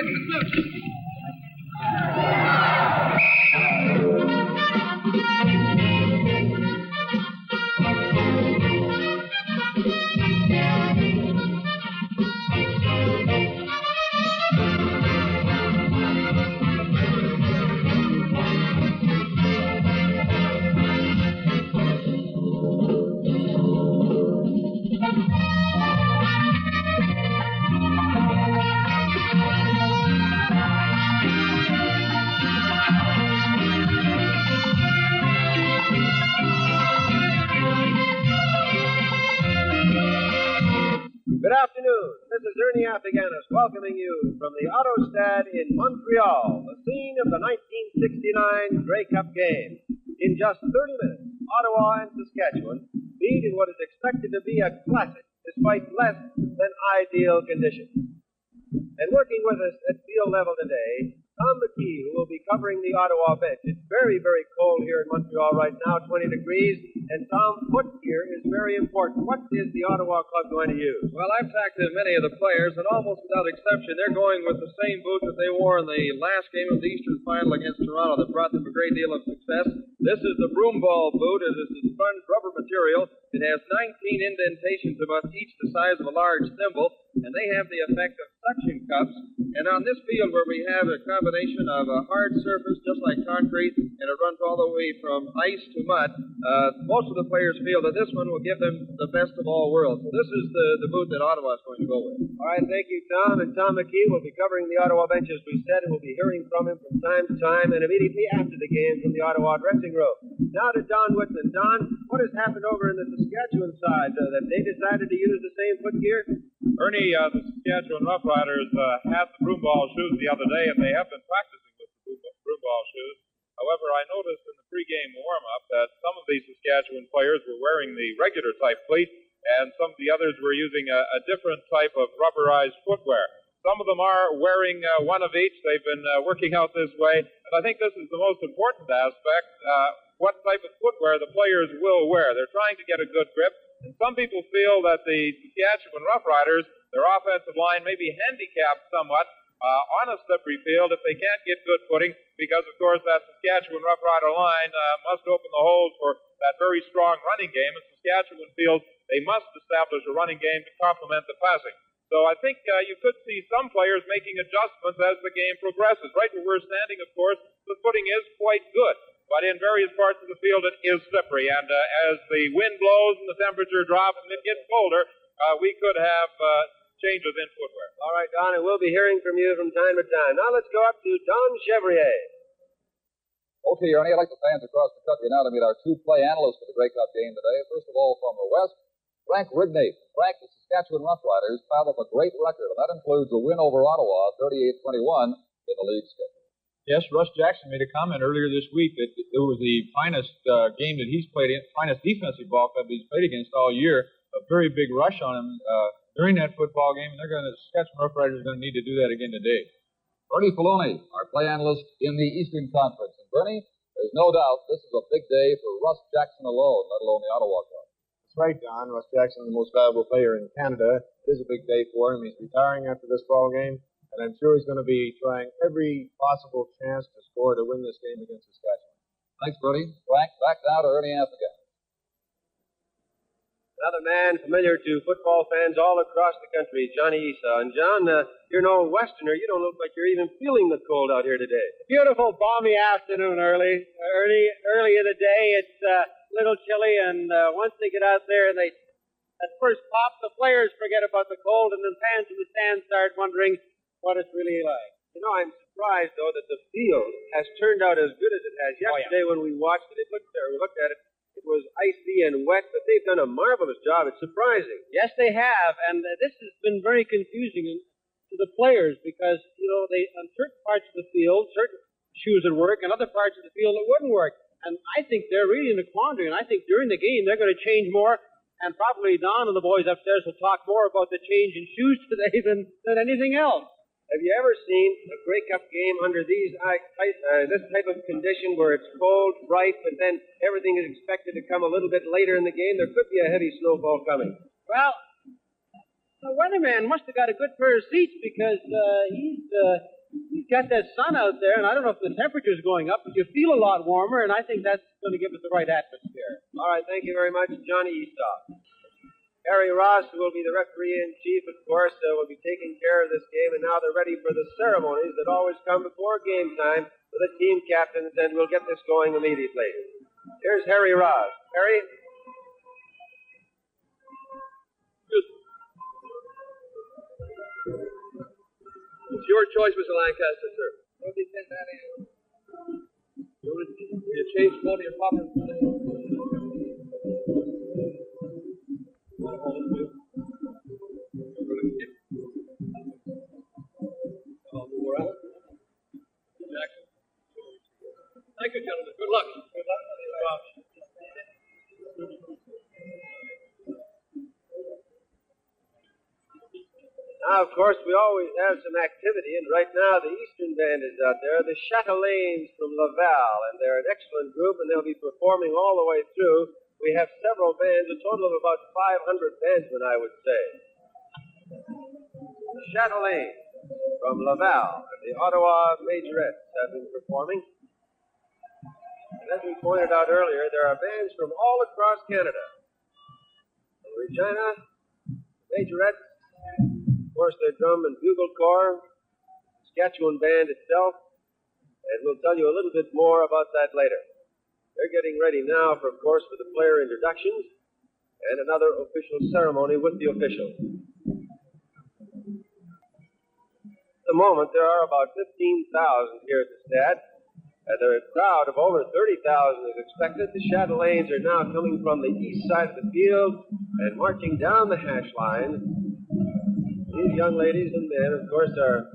Good afternoon. This is Ernie Afghanis welcoming you from the Autostad in Montreal, the scene of the 1969 Grey Cup game. In just 30 minutes, Ottawa and Saskatchewan meet in what is expected to be a classic, despite less than ideal conditions. And working with us at field level today, Tom McKee, who will be covering the Ottawa bench. It's very, very cold here in Montreal right now, 20 degrees, and Tom, foot gear is very important. What is the Ottawa club going to use? Well, I've talked to many of the players, and almost without exception, they're going with the same boot that they wore in the last game of the Eastern Final against Toronto that brought them a great deal of success. This is the broom ball boot. It is a sponge rubber material. It has 19 indentations about each the size of a large thimble, and they have the effect of suction cups. And on this field where we have a combination of a hard surface, just like concrete, and it runs all the way from ice to mud, most of the players feel that this one will give them the best of all worlds. So this is the boot that Ottawa is going to go with. All right, thank you, Tom. And Tom McKee will be covering the Ottawa bench, as we said, and we'll be hearing from him from time to time and immediately after the game from the Ottawa dressing room. Now to Don Whitman. Don, what has happened over in the Saskatchewan side that they decided to use the same foot gear? Ernie, the Saskatchewan Roughriders had the broom ball shoes the other day, and they have been practicing with the broom ball shoes. However, I noticed in the pregame warm-up that some of these Saskatchewan players were wearing the regular type cleat, and some of the others were using a different type of rubberized footwear. Some of them are wearing one of each. They've been working out this way, and I think this is the most important aspect, what type of footwear the players will wear. They're trying to get a good grip, and some people feel that the Saskatchewan Roughriders, their offensive line may be handicapped somewhat on a slippery field if they can't get good footing, because, of course, that Saskatchewan Roughrider line must open the holes for that very strong running game. And Saskatchewan feels they must establish a running game to complement the passing. So I think you could see some players making adjustments as the game progresses. Right where we're standing, of course, the footing is quite good. But in various parts of the field, it is slippery. And as the wind blows and the temperature drops and it gets colder, we could have changes in footwear. All right, Don, and we'll be hearing from you from time to time. Now let's go up to Don Chevrier. Okay, Ernie, I'd like the fans across the country now to meet our two play analysts for the Grey Cup game today. First of all, from the West, Frank Rigney. Frank, the Saskatchewan Roughriders piled up a great record, and that includes a win over Ottawa, 38-21, in the league schedule. Yes, Russ Jackson made a comment earlier this week that it was the finest game that he's played in, finest defensive ball club he's played against all year. A very big rush on him during that football game, and the Saskatchewan Roughriders are going to need to do that again today. Bernie Filoni, our play analyst in the Eastern Conference. And Bernie, there's no doubt this is a big day for Russ Jackson alone, let alone the Ottawa club. That's right, Don. Russ Jackson, the most valuable player in Canada. It is a big day for him. He's retiring after this ball game. And I'm sure he's going to be trying every possible chance to score to win this game against Saskatchewan. Thanks, Bertie. Frank, back now to Ernie Afghan. Another man familiar to football fans all across the country, Johnny Esau. And John, you're no Westerner. You don't look like you're even feeling the cold out here today. Beautiful, balmy afternoon, early in the day. It's a little chilly, and once they get out there and they at first pop, the players forget about the cold, and the fans in the stands start wondering what it's really like. You know, I'm surprised, though, that the field has turned out as good as it has. Yesterday, when we watched it, we looked at it, it was icy and wet, but they've done a marvelous job. It's surprising. Yes, they have, and this has been very confusing to the players because, you know, they on certain parts of the field, certain shoes would work, and other parts of the field it wouldn't work. And I think they're really in a quandary, and I think during the game they're going to change more, and probably Don and the boys upstairs will talk more about the change in shoes today than anything else. Have you ever seen a Grey Cup game under this type of condition where it's cold, bright, but then everything is expected to come a little bit later in the game? There could be a heavy snowfall coming. Well, the weatherman must have got a good pair of seats because he's You've got that sun out there, and I don't know if the temperature's going up, but you feel a lot warmer, and I think that's going to give us the right atmosphere. All right, thank you very much, Johnny Eastock. Harry Ross, who will be the referee-in-chief, of course, will be taking care of this game, and now they're ready for the ceremonies that always come before game time for the team captains, and we'll get this going immediately. Here's Harry Ross. Harry? It's your choice, Mr. Lancaster, sir. What do you think that is? You changed one of your pockets. Thank you, gentlemen. Good luck. Good luck. Now, of course, we always have some activity, and right now the Eastern Band is out there, the Chatelaines from Laval, and they're an excellent group, and they'll be performing all the way through. We have several bands, a total of about 500 bandsmen, I would say. The Chatelaines from Laval and the Ottawa Majorettes have been performing. And as we pointed out earlier, there are bands from all across Canada. From Regina, Majorettes, of course, their drum and bugle corps, Saskatchewan band itself, and we'll tell you a little bit more about that later. They're getting ready now, of course, for the player introductions and another official ceremony with the officials. At the moment, there are about 15,000 here at the Stade, and a crowd of over 30,000 is expected. The Chatelaines are now coming from the east side of the field and marching down the hash line. These young ladies and men, of course, are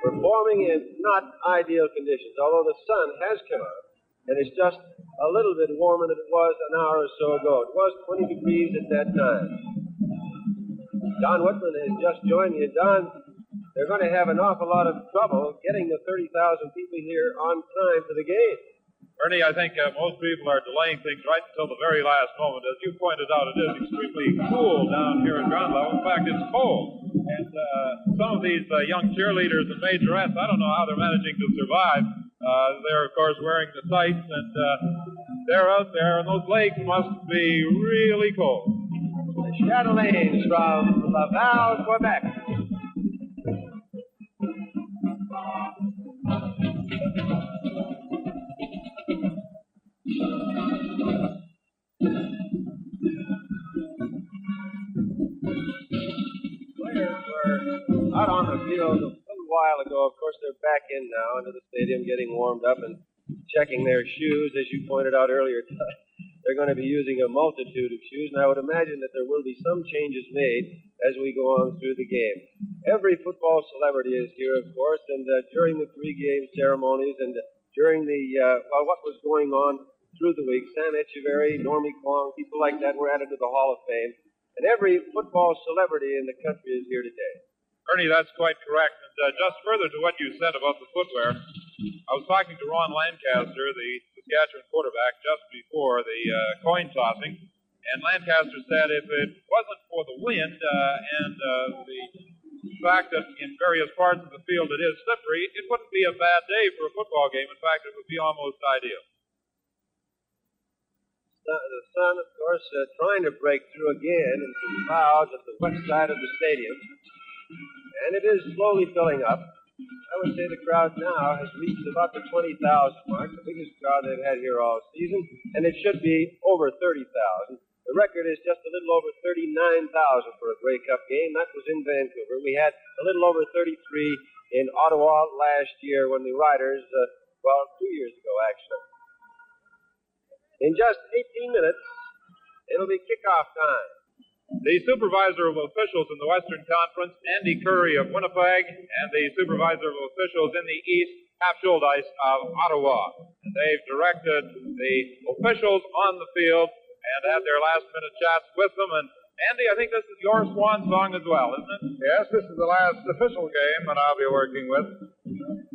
performing in not ideal conditions, although the sun has come out, and it's just a little bit warmer than it was an hour or so ago. It was 20 degrees at that time. Don Whitman has just joined me. Don, they're going to have an awful lot of trouble getting the 30,000 people here on time for the game. Ernie, I think most people are delaying things right until the very last moment. As you pointed out, it is extremely cool down here at ground level. In fact, it's cold. And some of these young cheerleaders and majorettes, I don't know how they're managing to survive. They're, of course, wearing the tights, and they're out there, and those legs must be really cold. The Chatelaines from Laval, Quebec. Players were out on the field a little while ago. Of course, they're back in now into the stadium getting warmed up and checking their shoes. As you pointed out earlier, they're going to be using a multitude of shoes, and I would imagine that there will be some changes made as we go on through the game. Every football celebrity is here, of course, and during the pre-game ceremonies and during the, what was going on through the week, Sam Echeverry, Normie Kwong, people like that were added to the Hall of Fame. And every football celebrity in the country is here today. Ernie, that's quite correct. And just further to what you said about the footwear, I was talking to Ron Lancaster, the Saskatchewan quarterback, just before the coin tossing. And Lancaster said if it wasn't for the wind and the fact that in various parts of the field it is slippery, it wouldn't be a bad day for a football game. In fact, it would be almost ideal. The sun, of course, trying to break through again in some clouds at the west side of the stadium. And it is slowly filling up. I would say the crowd now has reached about the 20,000 mark, the biggest crowd they've had here all season, and it should be over 30,000. The record is just a little over 39,000 for a Grey Cup game. That was in Vancouver. We had a little over 33 in Ottawa last year when the Riders, 2 years ago, actually. In just 18 minutes, it'll be kickoff time. The supervisor of officials in the Western Conference, Andy Curry of Winnipeg, and the supervisor of officials in the East, Hap Schuldeis of Ottawa. And they've directed the officials on the field and had their last-minute chats with them. And Andy, I think this is your swan song as well, isn't it? Yes, this is the last official game that I'll be working with.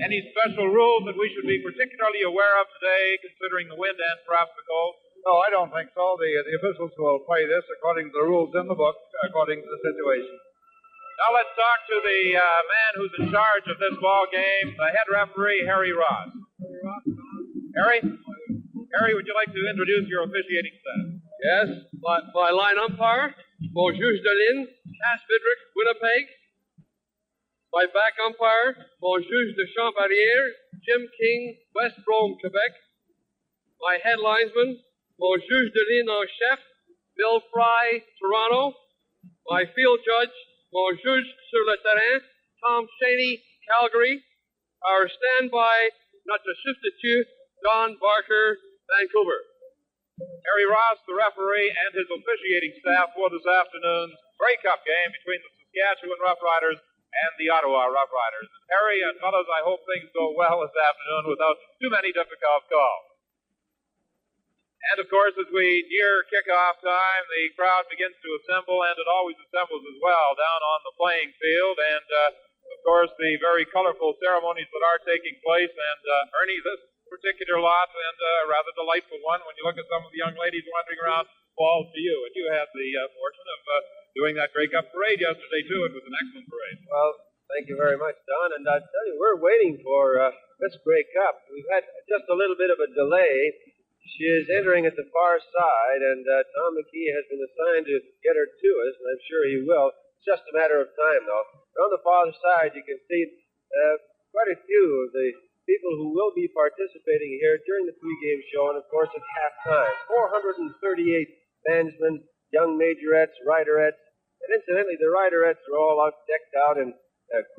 Any special rules that we should be particularly aware of today, considering the wind and perhaps the cold? No, I don't think so. The officials will play this according to the rules in the book, according to the situation. Now let's talk to the man who's in charge of this ball game, the head referee, Harry Ross. Harry, would you like to introduce your officiating staff? Yes, my line umpire, Monsieur Delin, Cass Vidrick, Winnipeg. My back umpire, Monsieur de Champbarrier, Jim King, West Rome, Quebec. My head linesman, Monsieur Delin en chef, Bill Fry, Toronto. My field judge, Monsieur sur le terrain, Tom Cheney, Calgary. Our standby, notre substitute, Don Barker, Vancouver. Harry Ross, the referee, and his officiating staff for this afternoon's Grey Cup game between the Saskatchewan Roughriders and the Ottawa Roughriders. And Harry and fellows, I hope things go well this afternoon without too many difficult calls. And, of course, as we near kickoff time, the crowd begins to assemble, and it always assembles as well down on the playing field. And, of course, the very colorful ceremonies that are taking place. And, Ernie, this particular lot, and a rather delightful one, when you look at some of the young ladies wandering around, falls to you. And you had the fortune of doing that Grey Cup parade yesterday, too. It was an excellent parade. Well, thank you very much, Don. And I tell you, we're waiting for this Grey Cup. We've had just a little bit of a delay. She is entering at the far side, and Tom McKee has been assigned to get her to us, and I'm sure he will. It's just a matter of time, though. On the far side, you can see quite a few of the people who will be participating here during the pregame show, and, of course, at halftime. 438 bandsmen, young majorettes, riderettes, and incidentally, the riderettes are all decked out in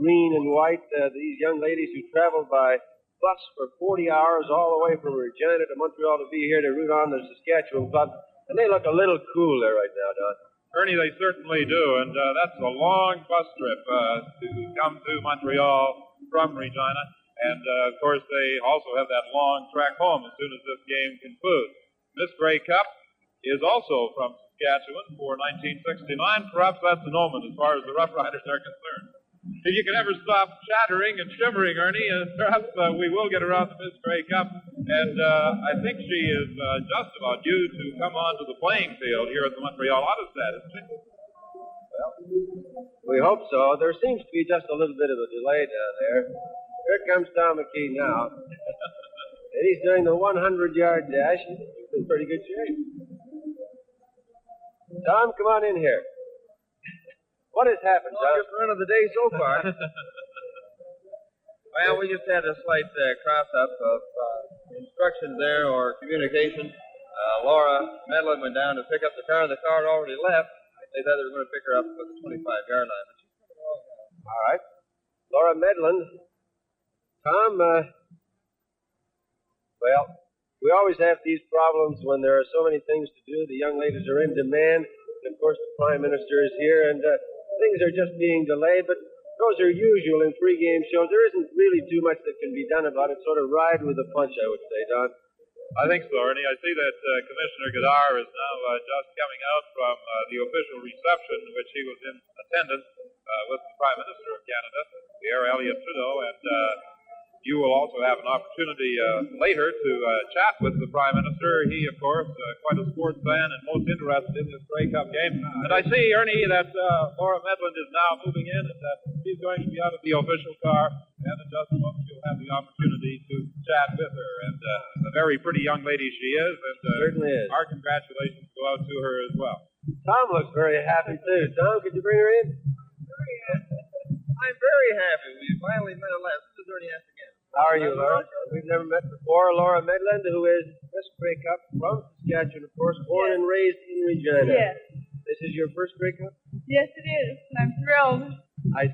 green and white. These young ladies who traveled by bus for 40 hours all the way from Regina to Montreal to be here to root on the Saskatchewan club, and they look a little cool there right now, Don. Ernie, they certainly do, and that's a long bus trip to come to Montreal from Regina. And, of course, they also have that long track home as soon as this game concludes. This Grey Cup is also from Saskatchewan for 1969. Perhaps that's an omen as far as the Rough Riders are concerned. If you can ever stop chattering and shimmering, Ernie, perhaps we will get around to Miss Grey Cup. And I think she is just about due to come onto the playing field here at the Montreal Autostat, isn't she? Well, we hope so. There seems to be just a little bit of a delay down there. Here comes Tom McKee now. And he's doing the 100-yard dash. He's in pretty good shape. Tom, come on in here. What has happened, Tom? Just run of the day so far. Well, we just had a slight cross-up of instructions there or communication. Laura Medlin went down to pick up the car. The car had already left. They said they were going to pick her up at the 25-yard line. All right. Laura Medlin. Tom, well, we always have these problems when there are so many things to do. The young ladies are in demand. And, of course, the Prime Minister is here, and things are just being delayed. But those are usual in pregame shows. There isn't really too much that can be done about it. Sort of ride with the punch, I would say, Don. I think so, Ernie. I see that Commissioner Godard is now just coming out from the official reception, which he was in attendance with the Prime Minister of Canada, Pierre Elliott Trudeau, and you will also have an opportunity later to chat with the Prime Minister. He, of course, quite a sports fan and most interested in this Grey Cup game. And I see, Ernie, that Laura Medlin is now moving in, and that she's going to be out of the official car. And in just a moment, you'll have the opportunity to chat with her. And a very pretty young lady she is. And certainly is. Our congratulations go out to her as well. Tom looks very happy, too. Tom, could you bring her in? I'm very happy. We finally met at last. This is Ernie S. again. How are you, Laura? We've never met before. Laura Medland, who is Miss Grey Cup from Saskatchewan, of course, born and raised in Regina. Yes. This is your first Grey Cup? Yes, it is. I'm thrilled. I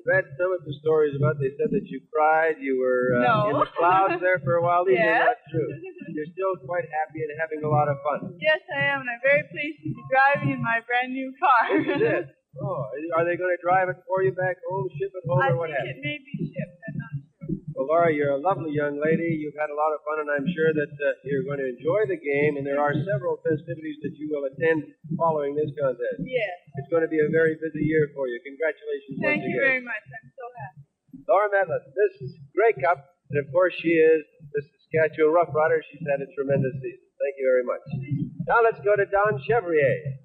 read some of the stories about. They said that you cried. You were in the clouds there for a while. These are not true. You're still quite happy and having a lot of fun. Yes, I am, and I'm very pleased to be driving in my brand new car. This is it. Oh, are they going to drive it for you back home, ship it home, or what I happens? think it may be shipped. I'm not sure. Well, Laura, you're a lovely young lady. You've had a lot of fun, and I'm sure that you're going to enjoy the game, and there are several festivities that you will attend following this contest. Yes. It's going to be a very busy year for you. Congratulations once again. Thank you very much. I'm so happy. Laura Medlin, this is Grey Cup, and of course she is the Saskatchewan Rough Rider. She's had a tremendous season. Thank you very much. Now let's go to Don Chevrier.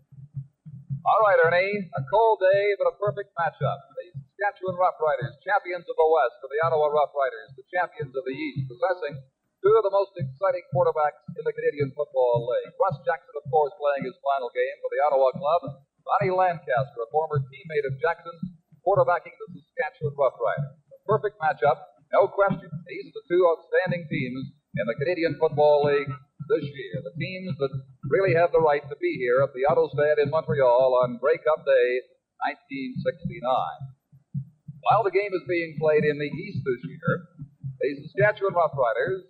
All right, Ernie. A cold day, but a perfect matchup. The Saskatchewan Roughriders, champions of the West, and the Ottawa Roughriders, the champions of the East, possessing two of the most exciting quarterbacks in the Canadian Football League. Russ Jackson, of course, playing his final game for the Ottawa club. Ronnie Lancaster, a former teammate of Jackson's, quarterbacking the Saskatchewan Roughriders. A perfect matchup, no question. These are the two outstanding teams in the Canadian Football League this year. The teams that really have the right to be here at the Autostad in Montreal on Grey Cup Day 1969. While the game is being played in the East this year, the Saskatchewan Roughriders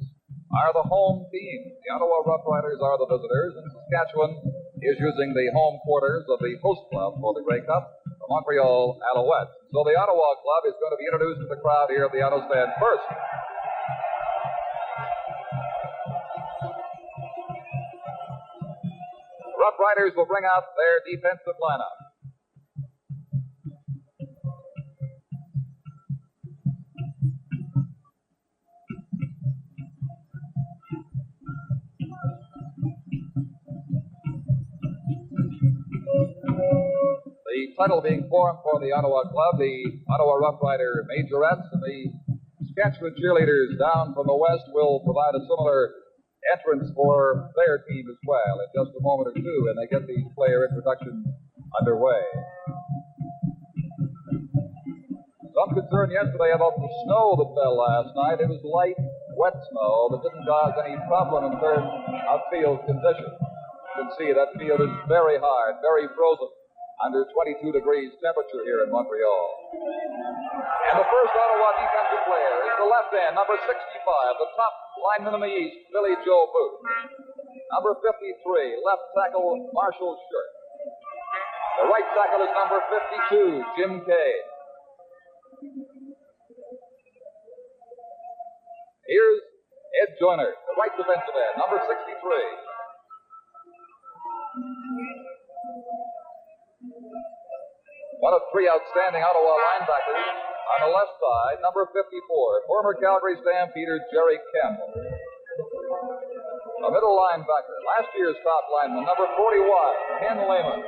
are the home team. The Ottawa Roughriders are the visitors, and Saskatchewan is using the home quarters of the host club for the Grey Cup, the Montreal Alouettes. So the Ottawa club is going to be introduced to the crowd here at the Autostad first. Rough Riders will bring out their defensive lineup. The title being formed for the Ottawa club, the Ottawa Rough Rider Majorettes, and the Saskatchewan cheerleaders down from the west will provide a similar entrance for their team as well in just a moment or two, and they get these player introductions underway. Some concern yesterday about the snow that fell last night. It was light, wet snow that didn't cause any problem in terms of field conditions. You can see that field is very hard, very frozen, under 22 degrees temperature here in Montreal. And the first Ottawa defensive player is the left end, number 65, the top lineman in the East, Billy Joe Booth. Number 53, left tackle, Marshall Shirk. The right tackle is number 52, Jim Cade. Here's Ed Joyner, the right defensive end, number 63. One of three outstanding Ottawa linebackers on the left side, number 54, former Calgary Stampeder Jerry Campbell. A middle linebacker, last year's top lineman, number 41, Ken Lehman.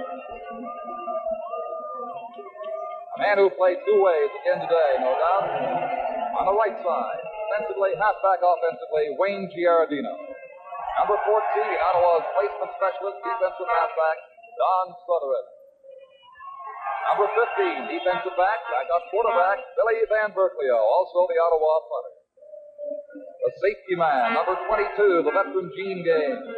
A man who played two ways again today, no doubt. On the right side, defensively, halfback offensively, Wayne Giardino. Number 14, Ottawa's placement specialist, defensive halfback, Don Sutherland. Number 15, defensive back, backup quarterback, Billy Van Berkeley, also the Ottawa punter. The safety man, number 22, the veteran Gene Gaines.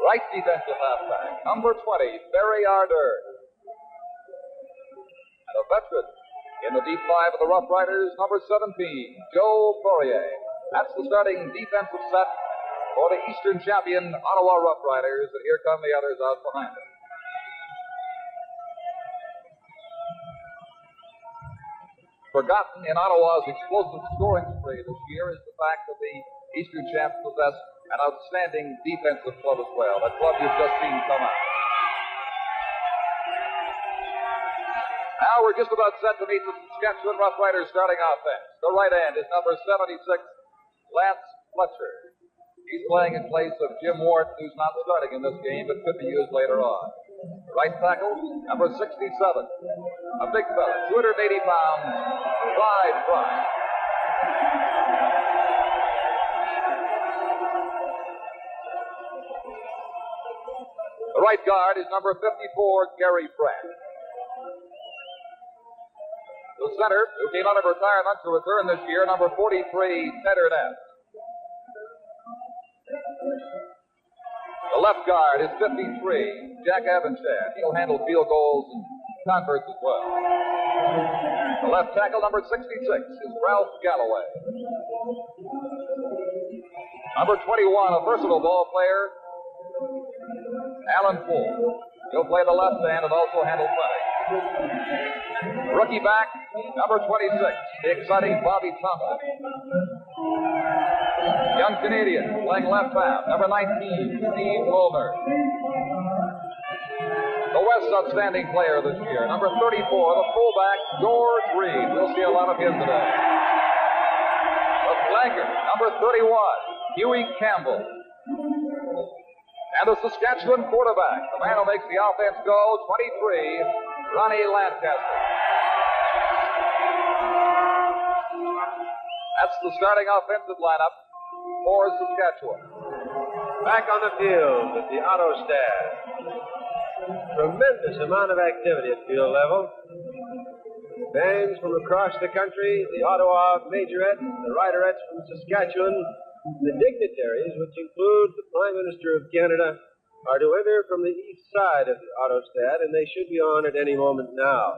Right defensive halfback, number 20, Barry Ardern. And a veteran in the D5 of the Rough Riders, number 17, Joe Poirier. That's the starting defensive set for the Eastern champion Ottawa Rough Riders, and here come the others out behind them. Forgotten in Ottawa's explosive scoring spree this year is the fact that the Eastern champs possess an outstanding defensive club as well. That club you've just seen come out. Now we're just about set to meet the Saskatchewan Rough Riders starting offense. The right end is number 76, Lance Fletcher. He's playing in place of Jim Wharton, who's not starting in this game, but could be used later on. Right tackle, number 67. A big fella, 280 pounds, Clyde Bryant. The right guard is number 54, Gary Brandt. The center, who came out of retirement to return this year, number 43, Ted Ernest. The left guard is 53, Jack Avenchad. He'll handle field goals and converts as well. The left tackle, number 66, is Ralph Galloway. Number 21, a versatile ball player, Alan Poole. He'll play the left hand and also handle punting. Rookie back, number 26, the exciting Bobby Thompson. Young Canadian playing left half, number 19, Steve Wilner. The West's outstanding player this year, number 34, the fullback, George Reed. We'll see a lot of him today. The flanker, number 31, Huey Campbell. And the Saskatchewan quarterback, the man who makes the offense go, 23, Ronnie Lancaster. That's the starting offensive lineup for Saskatchewan. Back on the field at the Autostad. Tremendous amount of activity at field level. Bands from across the country, the Ottawa Majorettes, the Riderettes from Saskatchewan, the dignitaries, which include the Prime Minister of Canada, are to enter from the east side of the Autostad, and they should be on at any moment now.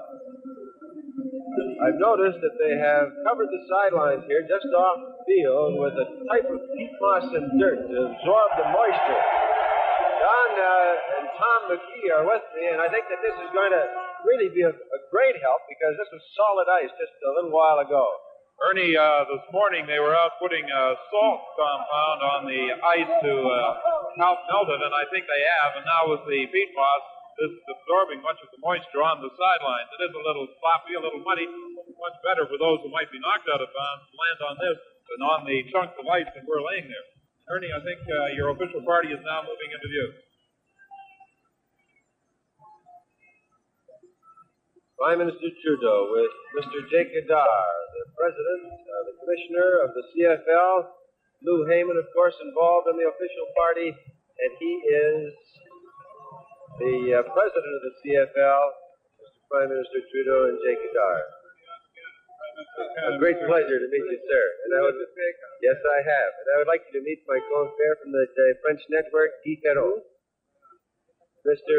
I've noticed that they have covered the sidelines here just off the field with a type of peat moss and dirt to absorb the moisture. Don and Tom McGee are with me, and I think that this is going to really be a great help because this was solid ice just a little while ago. Ernie, this morning they were out putting a salt compound on the ice to help melt it, and I think they have. And now with the peat moss, this is absorbing much of the moisture on the sidelines. It is a little sloppy, a little muddy. Much better for those who might be knocked out of bounds to land on this than on the chunk of ice that we're laying there. Ernie, I think your official party is now moving into view. Prime Minister Trudeau with Mr. Jake Gadar, the president, the commissioner of the CFL, Lou Heyman, of course, involved in the official party, and he is the president of the CFL, Mr. Prime Minister Trudeau and Jake Gadar. A great pleasure to meet you, sir. And yes, I have. And I would like you to meet my confrère from the French network, Guy Ferron. Mr.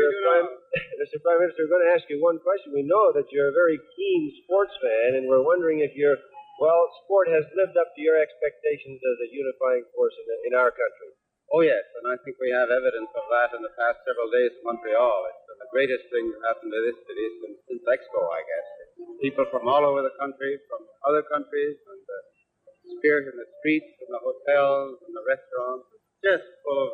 Prime Minister, we're going to ask you one question. We know that you're a very keen sports fan, and we're wondering if sport has lived up to your expectations as a unifying force in our country. Oh, yes, and I think we have evidence of that in the past several days in Montreal. It's been the greatest thing that happened to this city since Expo, I guess. People from all over the country, from other countries, and the spirit in the streets, and the hotels, and the restaurants, just full of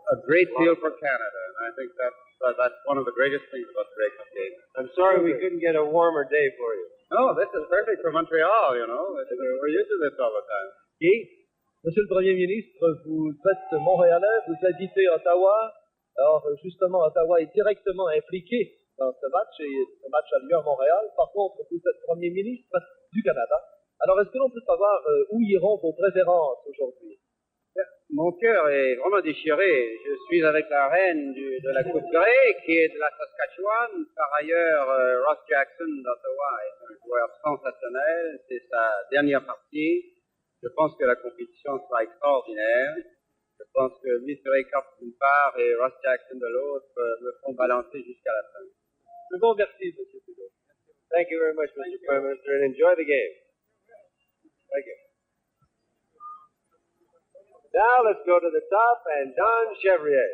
a great deal for Canada, and I think that's one of the greatest things about the Grey Cup game. I'm sorry we couldn't get a warmer day for you. No, this is perfect for Montreal, you know. We're used to this all the time. Guy, Monsieur le Premier ministre, vous êtes Montréalais, vous habitez Ottawa. Alors, justement, Ottawa est directement impliqué dans ce match, et ce match a lieu à Montréal. Par contre, vous êtes Premier ministre du Canada. Alors, est-ce que l'on peut savoir où iront vos préférences aujourd'hui? Mon cœur est vraiment déchiré. Je suis avec la reine de la Coupe Grey, qui est de la Saskatchewan. Par ailleurs, Ross Jackson d'Ottawa est un joueur sensationnel. C'est sa dernière partie. Je pense que la compétition sera extraordinaire. Je pense que Mr. Cup d'une part et Ross Jackson de l'autre me font balancer jusqu'à la fin. Je vous remercie, Monsieur Trudeau. Thank you very much, Mr. Prime Minister, and enjoy the game. Thank you. Now let's go to the top and Don Chevrier.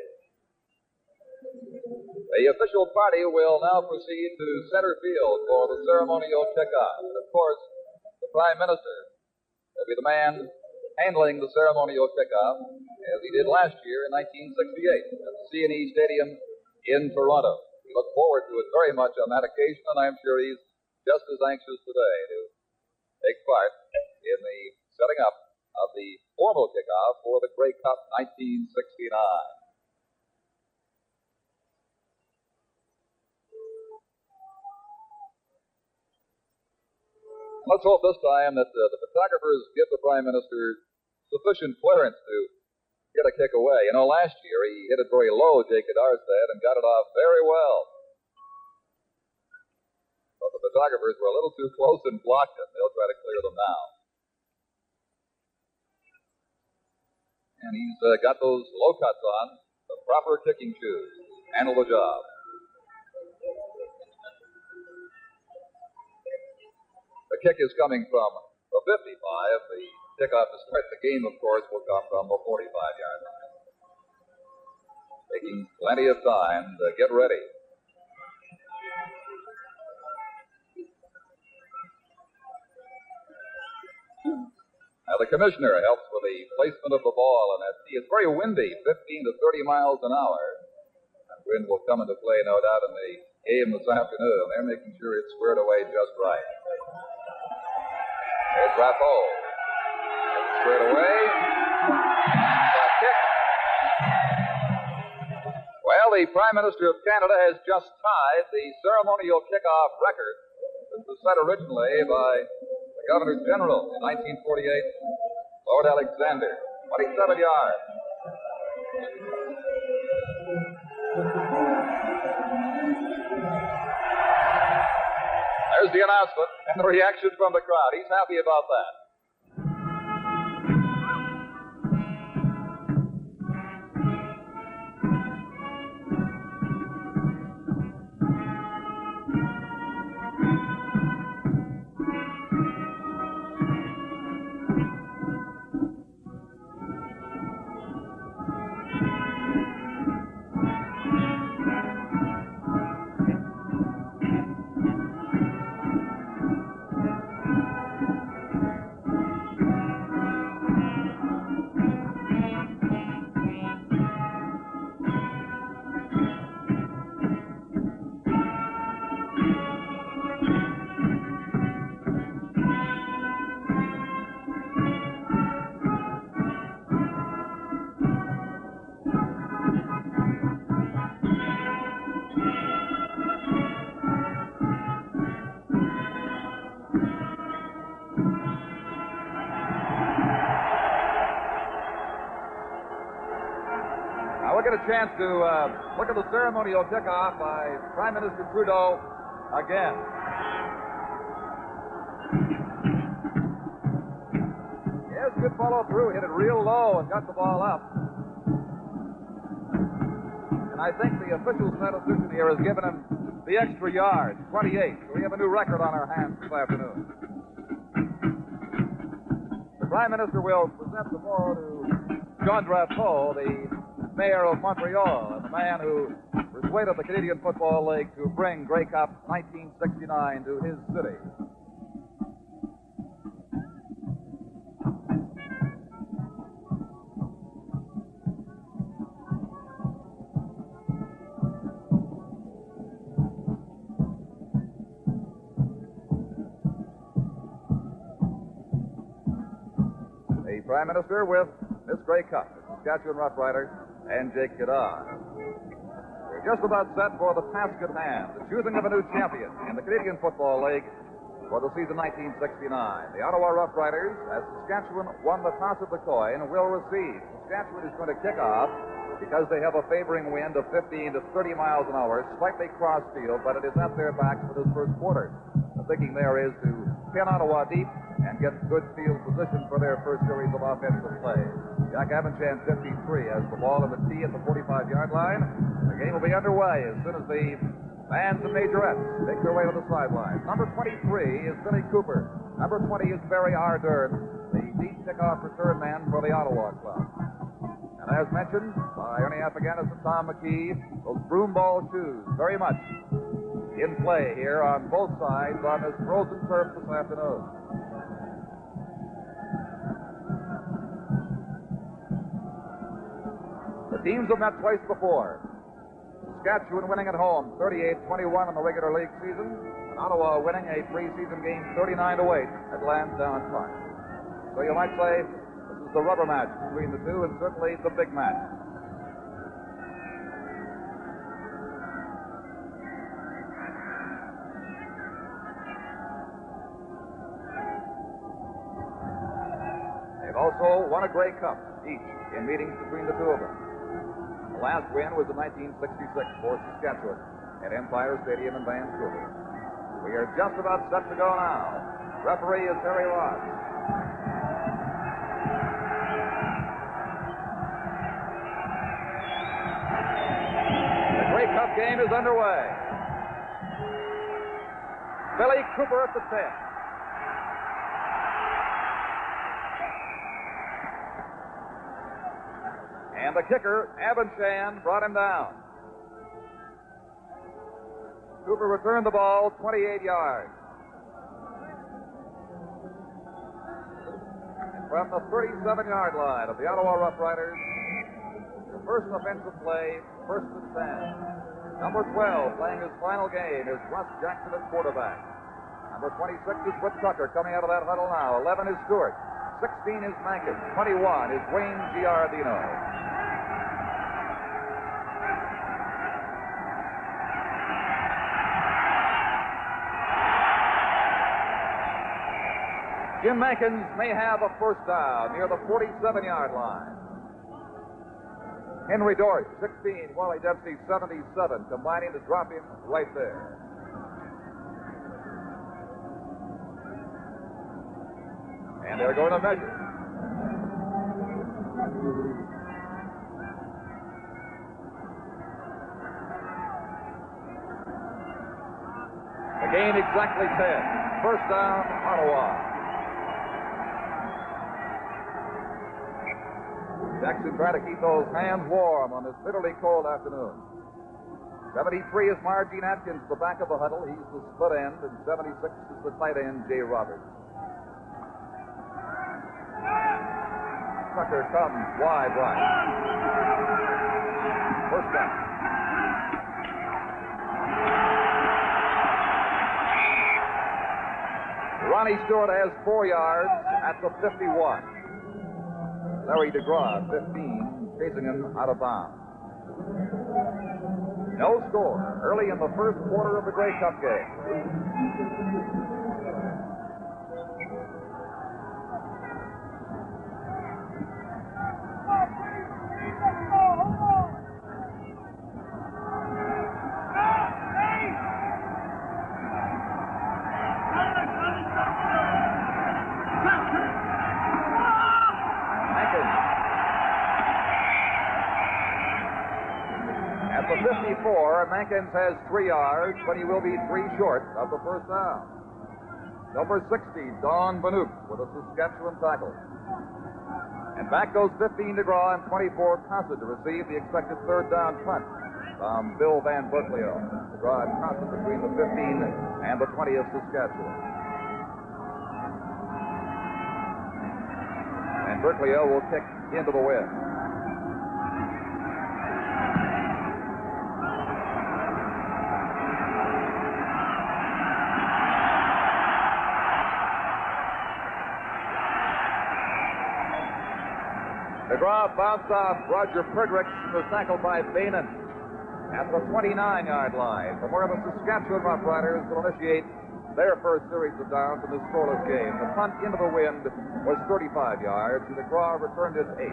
The official party will now proceed to center field for the ceremonial kickoff. And of course, the Prime Minister will be the man handling the ceremonial kickoff, as he did last year in 1968 at the C&E Stadium in Toronto. We look forward to it very much on that occasion, and I'm sure he's just as anxious today to take part in the setting up of the formal kickoff for the Grey Cup 1969. Let's hope this time that the photographers give the Prime Minister sufficient clearance to get a kick away. You know, last year he hit it very low, Jake Gadar said, and got it off very well. But the photographers were a little too close and blocked it. They'll try to clear them now. And he's got those low cuts on, the proper kicking shoes. Handle the job. The kick is coming from the 55. The kickoff to start the game, of course, will come from the 45-yard line. Taking plenty of time to get ready. Now, the commissioner helps with the placement of the ball, and it's very windy, 15 to 30 miles an hour. That wind will come into play, no doubt, in the game this afternoon. They're making sure it's squared away just right. There's Rappo. Squared away. That kick. the Prime Minister of Canada has just tied the ceremonial kickoff record, which was set originally by the Governor General in 1948, Lord Alexander. 27 yards. There's the announcement and the reaction from the crowd. He's happy about that. We'll get a chance to look at the ceremonial kickoff by Prime Minister Trudeau again. Yes, good follow through. Hit it real low and got the ball up. And I think the official statistician here has given him the extra yard, 28. So we have a new record on our hands this afternoon. The Prime Minister will present the ball to John Drapeau, the Mayor of Montreal, and the man who persuaded the Canadian Football League to bring Grey Cup 1969 to his city. The Prime Minister with this Grey Cup, the Saskatchewan Roughriders, and Jake Goddard. We're just about set for the task at hand, the choosing of a new champion in the Canadian Football League for the season 1969. The Ottawa Roughriders, as Saskatchewan won the toss of the coin, will receive. Saskatchewan is going to kick off because they have a favoring wind of 15 to 30 miles an hour, slightly cross field, but it is at their backs for this first quarter. The thinking there is to pin Ottawa deep and get good field position for their first series of offensive play. Jack Avanchan, 53, has the ball in the tee at the 45-yard line. The game will be underway as soon as the bands and majorettes make their way to the sidelines. Number 23 is Billy Cooper. Number 20 is Barry Ardern, the deep kickoff return man for the Ottawa club. And as mentioned by Ernie Affiganis and Tom McKee, those broom ball shoes very much in play here on both sides on this frozen turf this afternoon. The teams have met twice before. Saskatchewan winning at home 38-21 in the regular league season, and Ottawa winning a preseason game 39-8 at Lansdowne Park. So you might say this is the rubber match between the two, and certainly the big match. They've also won a Grey Cup each in meetings between the two of them. The last win was in 1966 for Saskatchewan at Empire Stadium in Vancouver. We are just about set to go now. Referee is Harry Ross. The Grey Cup game is underway. Billy Cooper at the 10. And the kicker, Avanchan, brought him down. Cooper returned the ball 28 yards. And from the 37-yard line of the Ottawa Roughriders, the first offensive play, first and 10. Number 12, playing his final game, is Russ Jackson at quarterback. Number 26 is Whit Tucker coming out of that huddle now. 11 is Stewart. 16 is Mankin. 21 is Wayne Giardino. Jim Mankins may have a first down near the 47-yard line. Henry Dorsch, 16. Wally Dempsey, 77. Combining to drop him right there. And they're going to measure. The gain exactly 10. First down, Ottawa. Jackson trying to keep those hands warm on this bitterly cold afternoon. 73 is Margene Atkins, the back of the huddle. He's the split end, and 76 is the tight end, Jay Roberts. Tucker comes wide right. First down. Ronnie Stewart has 4 yards at the 51. Larry DeGraw, 15, chasing him out of bounds. No score early in the first quarter of the Grey Cup game. At the 54, Mankins has 3 yards, but he will be 3 short of the first down. Number 60, Don Banuk with a Saskatchewan tackle. And back goes 15 DeGraw and 24 Constant to receive the expected third down punt from Bill Van Berkeley. DeGraw and Constant between the 15 and the 20 of Saskatchewan. And Berkeley will kick into the wind. DeGraw bounced off Roger Perdrix and was tackled by Bainan at the 29-yard line, from where the Saskatchewan Roughriders will initiate their first series of downs in this scoreless game. The punt into the wind was 35 yards, and DeGraw returned it 8.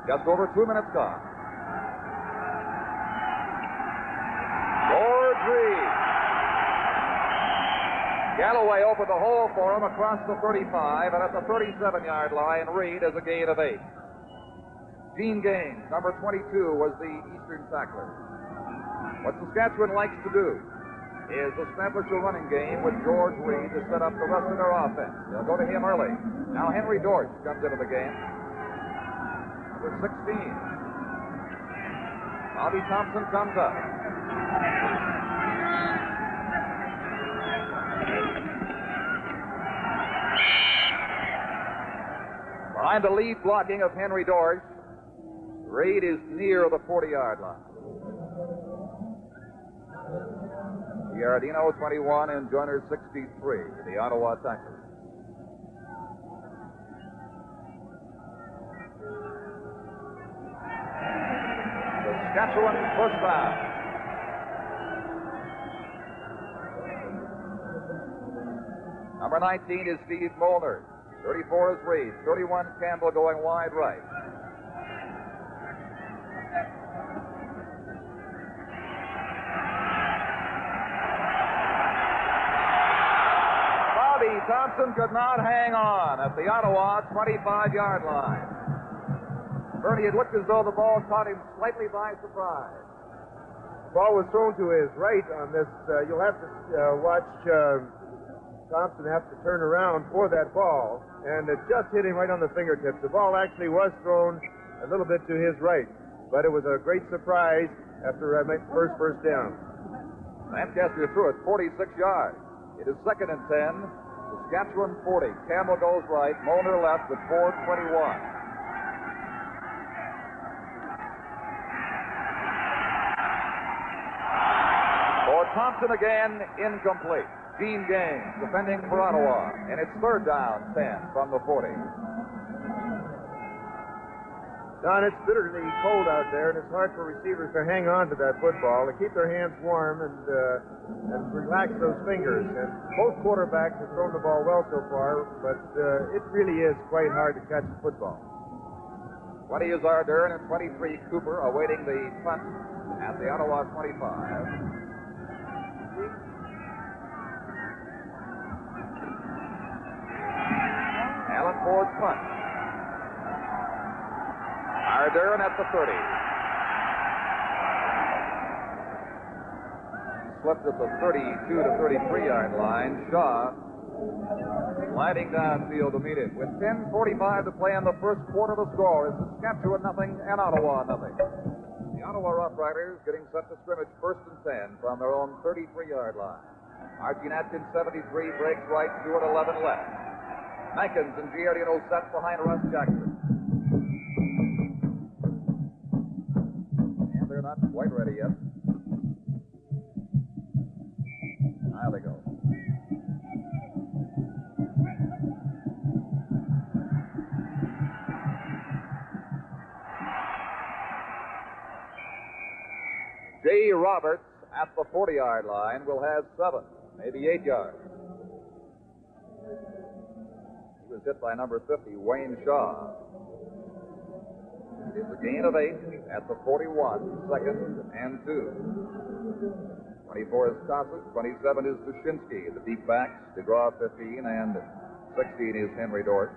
Just over 2 minutes gone. George Reed. Galloway opened the hole for him across the 35, and at the 37-yard line, Reed has a gain of 8. Gene Gaines, number 22, was the Eastern tackler. What Saskatchewan likes to do is establish a running game with George Reed to set up the rest of their offense. They'll go to him early. Now Henry Dorsch comes into the game. Number 16. Bobby Thompson comes up. Behind the lead blocking of Henry Dorsch, Reed is near the 40-yard line. Giardino, 21, and Joyner, 63, the Ottawa tackler. Saskatchewan first down. Number 19 is Steve Molnar. 34 is Reed. 31 Campbell going wide right. Bobby Thompson could not hang on at the Ottawa 25-yard line. Bernie, it looked as though the ball caught him slightly by surprise. The ball was thrown to his right on this. You'll have to watch Thompson have to turn around for that ball, and it just hit him right on the fingertips. The ball actually was thrown a little bit to his right, but it was a great surprise after first down. Lancaster threw it 46 yards. It is 2nd and 10. Saskatchewan 40. Campbell goes right. Molnar left with 4:21. For Thompson again, incomplete. Gene Gaines defending for Ottawa, and it's 3rd down, 10 from the 40. Don, it's bitterly cold out there, and it's hard for receivers to hang on to that football, to keep their hands warm and relax those fingers. And both quarterbacks have thrown the ball well so far, but it really is quite hard to catch the football. 20 is Ardern and 23 Cooper awaiting the punt at the Ottawa 25. Allen Ford's punt. Ardern at the 30. Slipped at the 32 to 33-yard line. Shaw sliding downfield to meet it. With 10:45 to play in the first quarter, the score is Saskatchewan nothing and Ottawa nothing. The Ottawa Rough Riders getting set to scrimmage 1st and 10 from their own 33-yard line. Archie Atkins, 73, breaks right, Stewart 11 left. Mankins and Giardino set behind Russ Jackson. And they're not quite ready yet. Now they go. Jay Roberts at the 40-yard line will have 7, maybe 8 yards. He was hit by number 50, Wayne Shaw. It is a gain of 8 at the 41, 2nd and 2. 24 is Cossack, 27 is Dushinsky. The deep backs, DeGraw 15, and 16 is Henry Dort.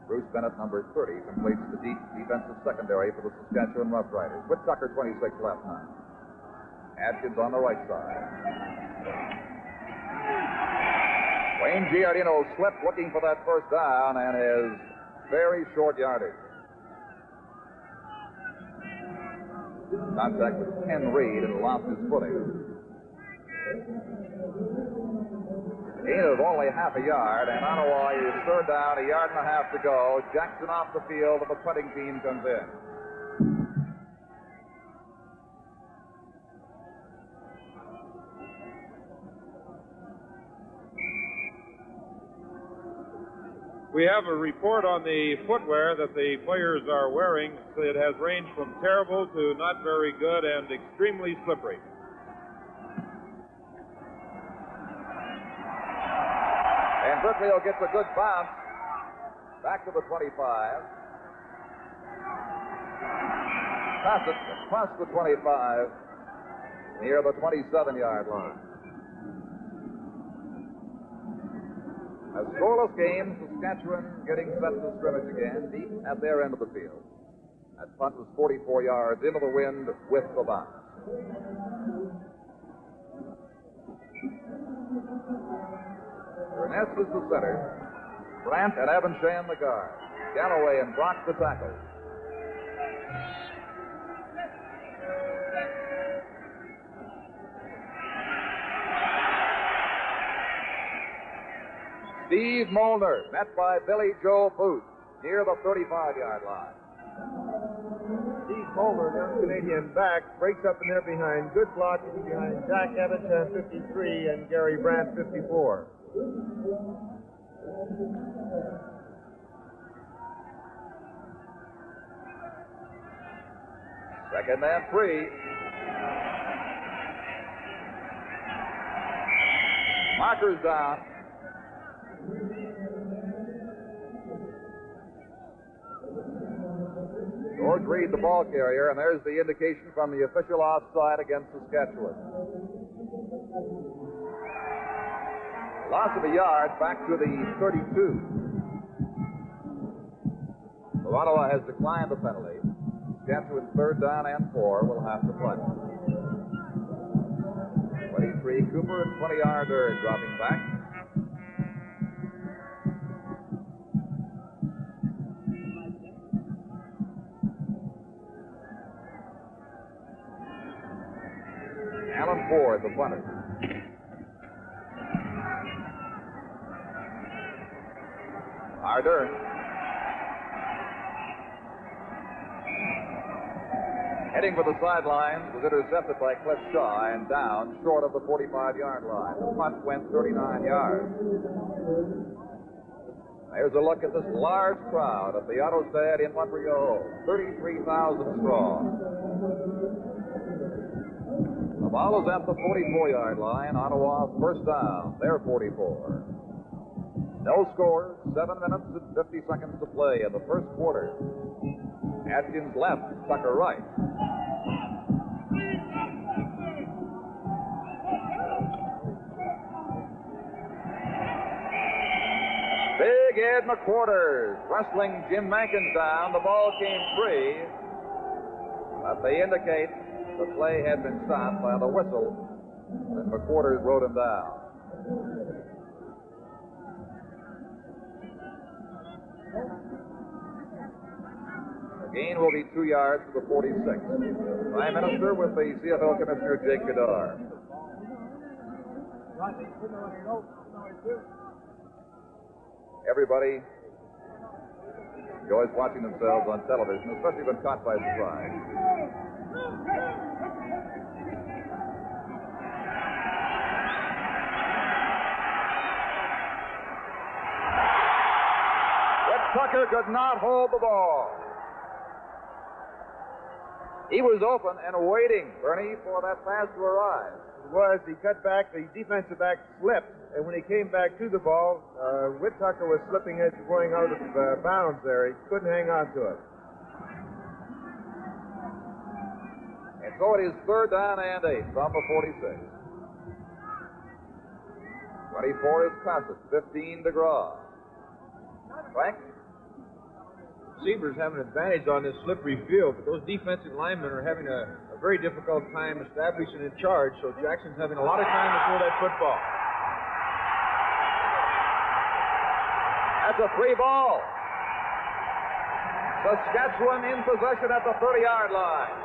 Bruce Bennett, number 30, completes the deep defensive secondary for the Saskatchewan Rough Riders. Whittaker, 26 left now. Atkins on the right side. Wayne Giardino slipped looking for that first down and has very short yardage. Contact with Ken Reed and lost his footing. Gain of only half a yard, and Ottawa is 3rd down, 1.5 yards to go. Jackson off the field, the punting team comes in. We have a report on the footwear that the players are wearing. It has ranged from terrible to not very good and extremely slippery. And Brookfield gets a good bounce back to the 25. Pass it across the 25 near the 27-yard line. A scoreless game, Saskatchewan getting set to scrimmage again, deep at their end of the field. That punt was 44 yards into the wind with the bounce. Ernest is the center. Brandt and Evansham the guard. Galloway and Brock the tackle. Steve Molnar, met by Billy Joe Booth near the 35-yard line. Steve Molnar, young Canadian back, breaks up in there behind. Good blocking behind Jack Evansham, 53, and Gary Brandt, 54. Second and 3. Markers down. George Reed, the ball carrier, and there's the indication from the official offside against Saskatchewan. Loss of a yard back to the 32. So Ottawa has declined the penalty. Saskatchewan 3rd down and 4 will have to play. 23 Cooper and 20 Ardern dropping back. Alan Ford, the punter. Ardern. Heading for the sidelines, was intercepted by Cliff Shaw and down short of the 45-yard line. The punt went 39 yards. Here's a look at this large crowd at the Autostad in Montreal, 33,000 strong. The ball is at the 44-yard line. Ottawa first down. They're 44. No score, 7 minutes and 50 seconds to play in the first quarter. Atkins left, Tucker right. Big Ed McQuarters wrestling Jim Mankins down. The ball came free, but they indicate the play had been stopped by the whistle, and McQuarters rode him down. The gain will be 2 yards to the 46. Prime Minister with the CFL Commissioner Jake Goddard. Everybody enjoys watching themselves on television, especially when caught by surprise. But Tucker could not hold the ball. He was open and waiting, Bernie, for that pass to arrive. It was. He cut back. The defensive back slipped. And when he came back to the ball, Whittaker was slipping as going out of bounds there. He couldn't hang on to it. And so it is 3rd down and 8 from the 46. 24 is Cossett, 15 DeGraw. Frank? Receivers have an advantage on this slippery field, but those defensive linemen are having a very difficult time establishing a charge, so Jackson's having a lot of time to throw that football. That's a free ball. Saskatchewan in possession at the 30-yard line.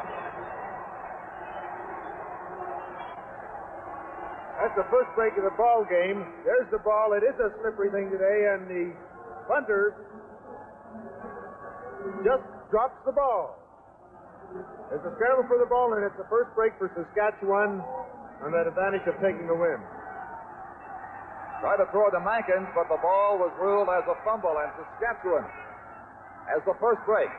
That's the first break of the ball game. There's the ball. It is a slippery thing today, and the punter just drops the ball. There's a scramble for the ball, and it's the first break for Saskatchewan on that advantage of taking the win. Tried to throw it to Mankins, but the ball was ruled as a fumble, and Saskatchewan has the first break.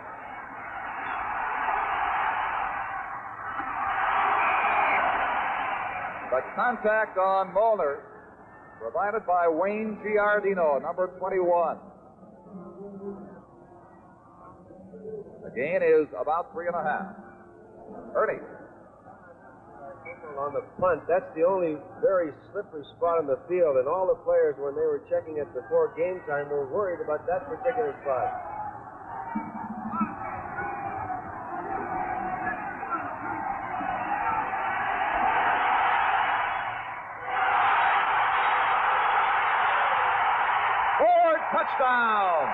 The contact on Molnar, provided by Wayne Giardino, number 21. The gain is about 3.5. Ernie. On the punt, that's the only very slippery spot on the field, and all the players, when they were checking it before game time, were worried about that particular spot. Ford, touchdown!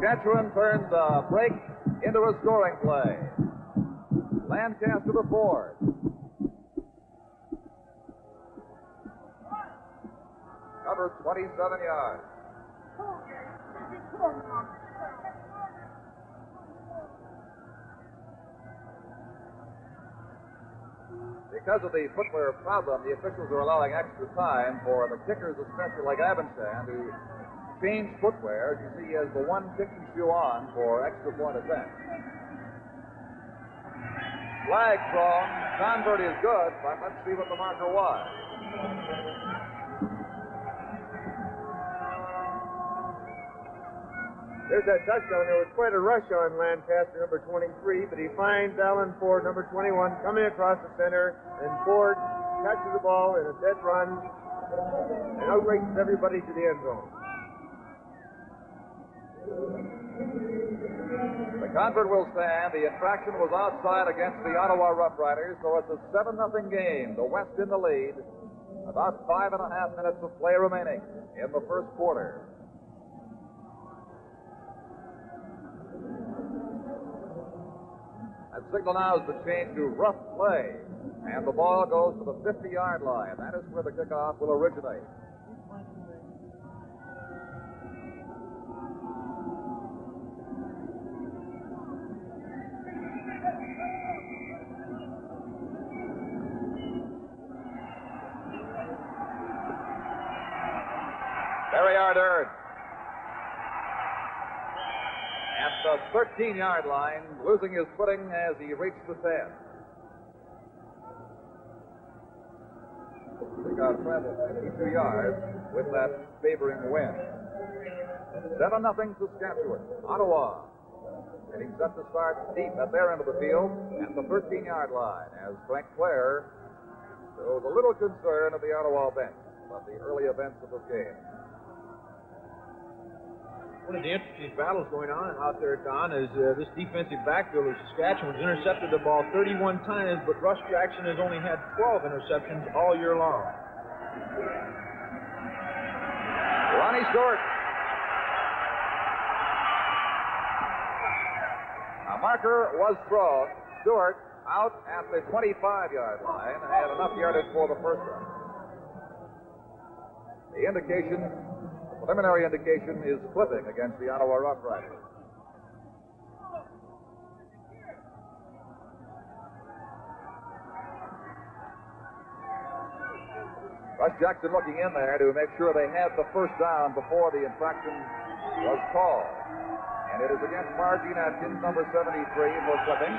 Saskatchewan turns a break into a scoring play. Lancaster to Ford. Cover 27 yards. Because of the footwear problem, the officials are allowing extra time for the kickers, especially like Abendstand, who change footwear. As you see, he has the one kicking shoe on for extra point attempt. Flag thrown. Convert is good, but let's see what the marker was. There's that touchdown. There was quite a rush on Lancaster, number 23, but he finds Alan Ford, number 21, coming across the center, and Ford catches the ball in a dead run and outraces everybody to the end zone. The convert will stand. The infraction was outside against the Ottawa Rough Riders, so it's a 7-0 game. The West in the lead. About 5.5 minutes of play remaining in the first quarter. That signal now is to change to rough play, and the ball goes to the 50-yard line. That is where the kickoff will originate. are earned. At the 13-yard line, losing his footing as he reached the 10. They got traveled 52 yards with that favoring wind. 7-0 Saskatchewan. Ottawa getting set to start deep at their end of the field at the 13-yard line as Frank Clare shows a little concern of the Ottawa bench about the early events of this game. One of the interesting battles going on out there, Don, is this defensive backfield of Saskatchewan's intercepted the ball 31 times, but Russ Jackson has only had 12 interceptions all year long. Ronnie Stewart. A marker was thrown. Stewart out at the 25-yard line and had enough yardage for the first one. The preliminary indication is flipping against the Ottawa Rough Riders. Russ Jackson looking in there to make sure they had the first down before the infraction was called. And it is against Margene Atkins, number 73, for flipping.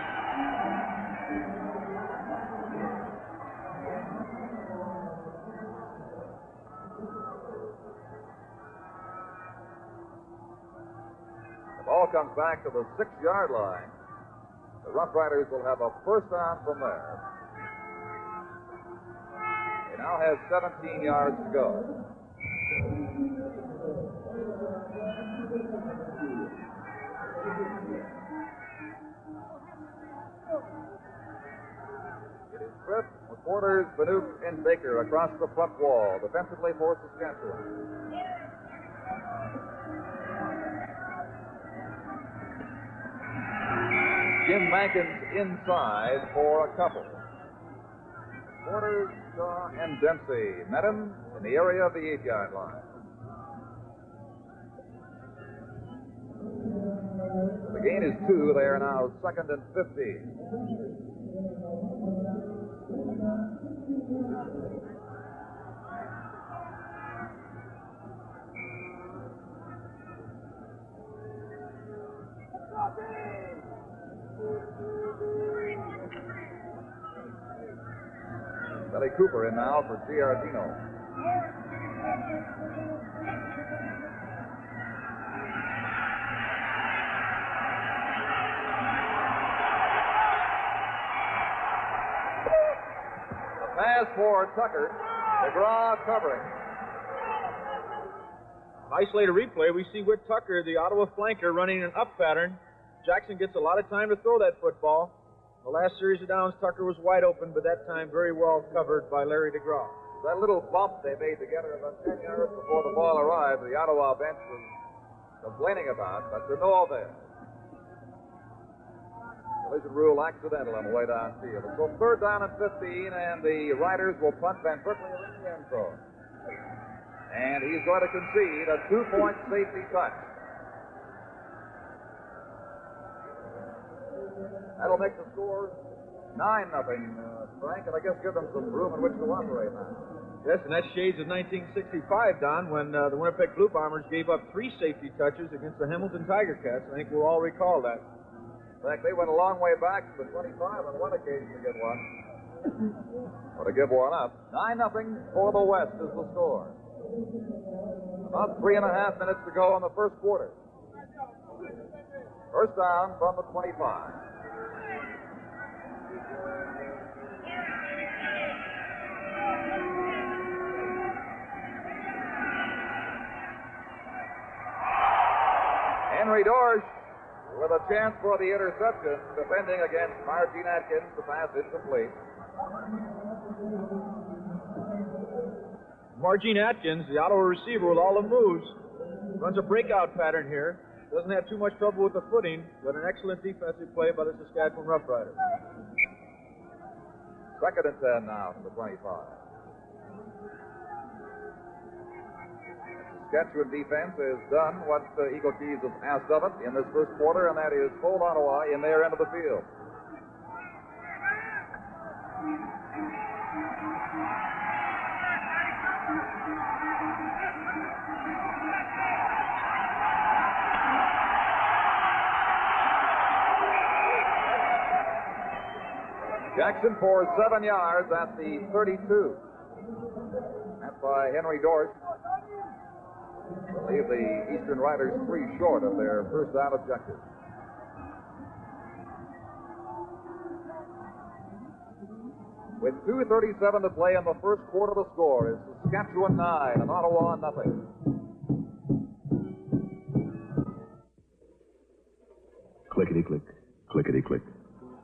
The ball comes back to the 6-yard line. The Rough Riders will have a first down from there. They now have 17 yards to go. It is Smith, McQuarters, Banook, and Baker across the front wall, defensively for Saskatchewan. Jim Mankins inside for a couple. Porter, Shaw, and Dempsey met him in the area of the 8-yard line. The gain is 2. They are now 2nd and 15. Billy Cooper in now for Giardino. A pass for Tucker. McGraw covering. Isolated replay, we see Whit Tucker, the Ottawa flanker, running an up pattern. Jackson gets a lot of time to throw that football. The last series of downs, Tucker was wide open, but that time very well covered by Larry DeGraw. That little bump they made together about 10 yards before the ball arrived, the Ottawa bench was complaining about, but to no avail. Collision rule accidental on the way downfield. So 3rd down and 15, and the Riders will punt Van Berkeley in the end zone. And he's going to concede a 2-point safety touch. That'll make the score 9-0, Frank, and I guess give them some room in which to operate now. Yes, and that shades of 1965, Don, when the Winnipeg Blue Bombers gave up 3 safety touches against the Hamilton Tiger Cats. I think we'll all recall that. In fact, they went a long way back to the 25 on one occasion to get one. Or to give one up. 9-0 for the West is the score. About 3.5 minutes to go in the first quarter. First down from the 25. Henry Dorsch with a chance for the interception, defending against Margene Atkins. The pass incomplete. Margene Atkins, the Ottawa receiver with all the moves, runs a breakout pattern here. Doesn't have too much trouble with the footing, but an excellent defensive play by the Saskatchewan Roughriders. 2nd and 10 now from the 25. Saskatchewan defense has done what Eagle Keys has asked of it in this first quarter, and that is hold Ottawa in their end of the field. Jackson for 7 yards at the 32. That's by Henry Dorsch. Leave the Eastern Riders 3 short of their first down objective. With 2:37 to play in the first quarter, the score is Saskatchewan 9 and Ottawa nothing. Clickety-click, clickety-click.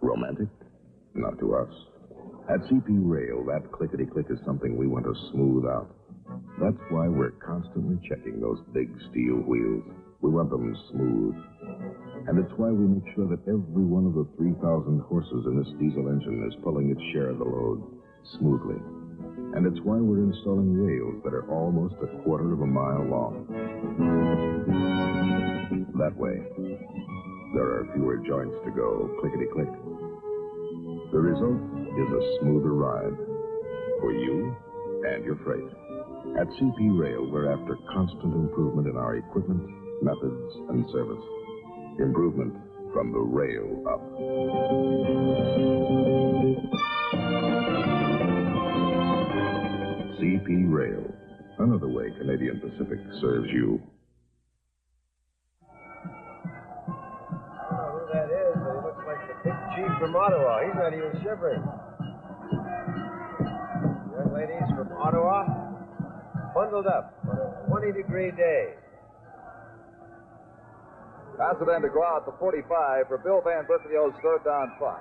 Romantic? Not to us. At CP Rail, that clickety-click is something we want to smooth out. That's why we're constantly checking those big steel wheels. We want them smooth. And it's why we make sure that every one of the 3,000 horses in this diesel engine is pulling its share of the load smoothly. And it's why we're installing rails that are almost a quarter of a mile long. That way, there are fewer joints to go clickety-click. The result is a smoother ride for you and your freight. At CP Rail, we're after constant improvement in our equipment, methods, and service. Improvement from the rail up. CP Rail, another way Canadian Pacific serves you. I don't know who that is, but he looks like the big chief from Ottawa. He's not even shivering. Young ladies from Ottawa, bundled up on a 20-degree day. Pass it in to go out the 45 for Bill Van Berkelio's third down punt.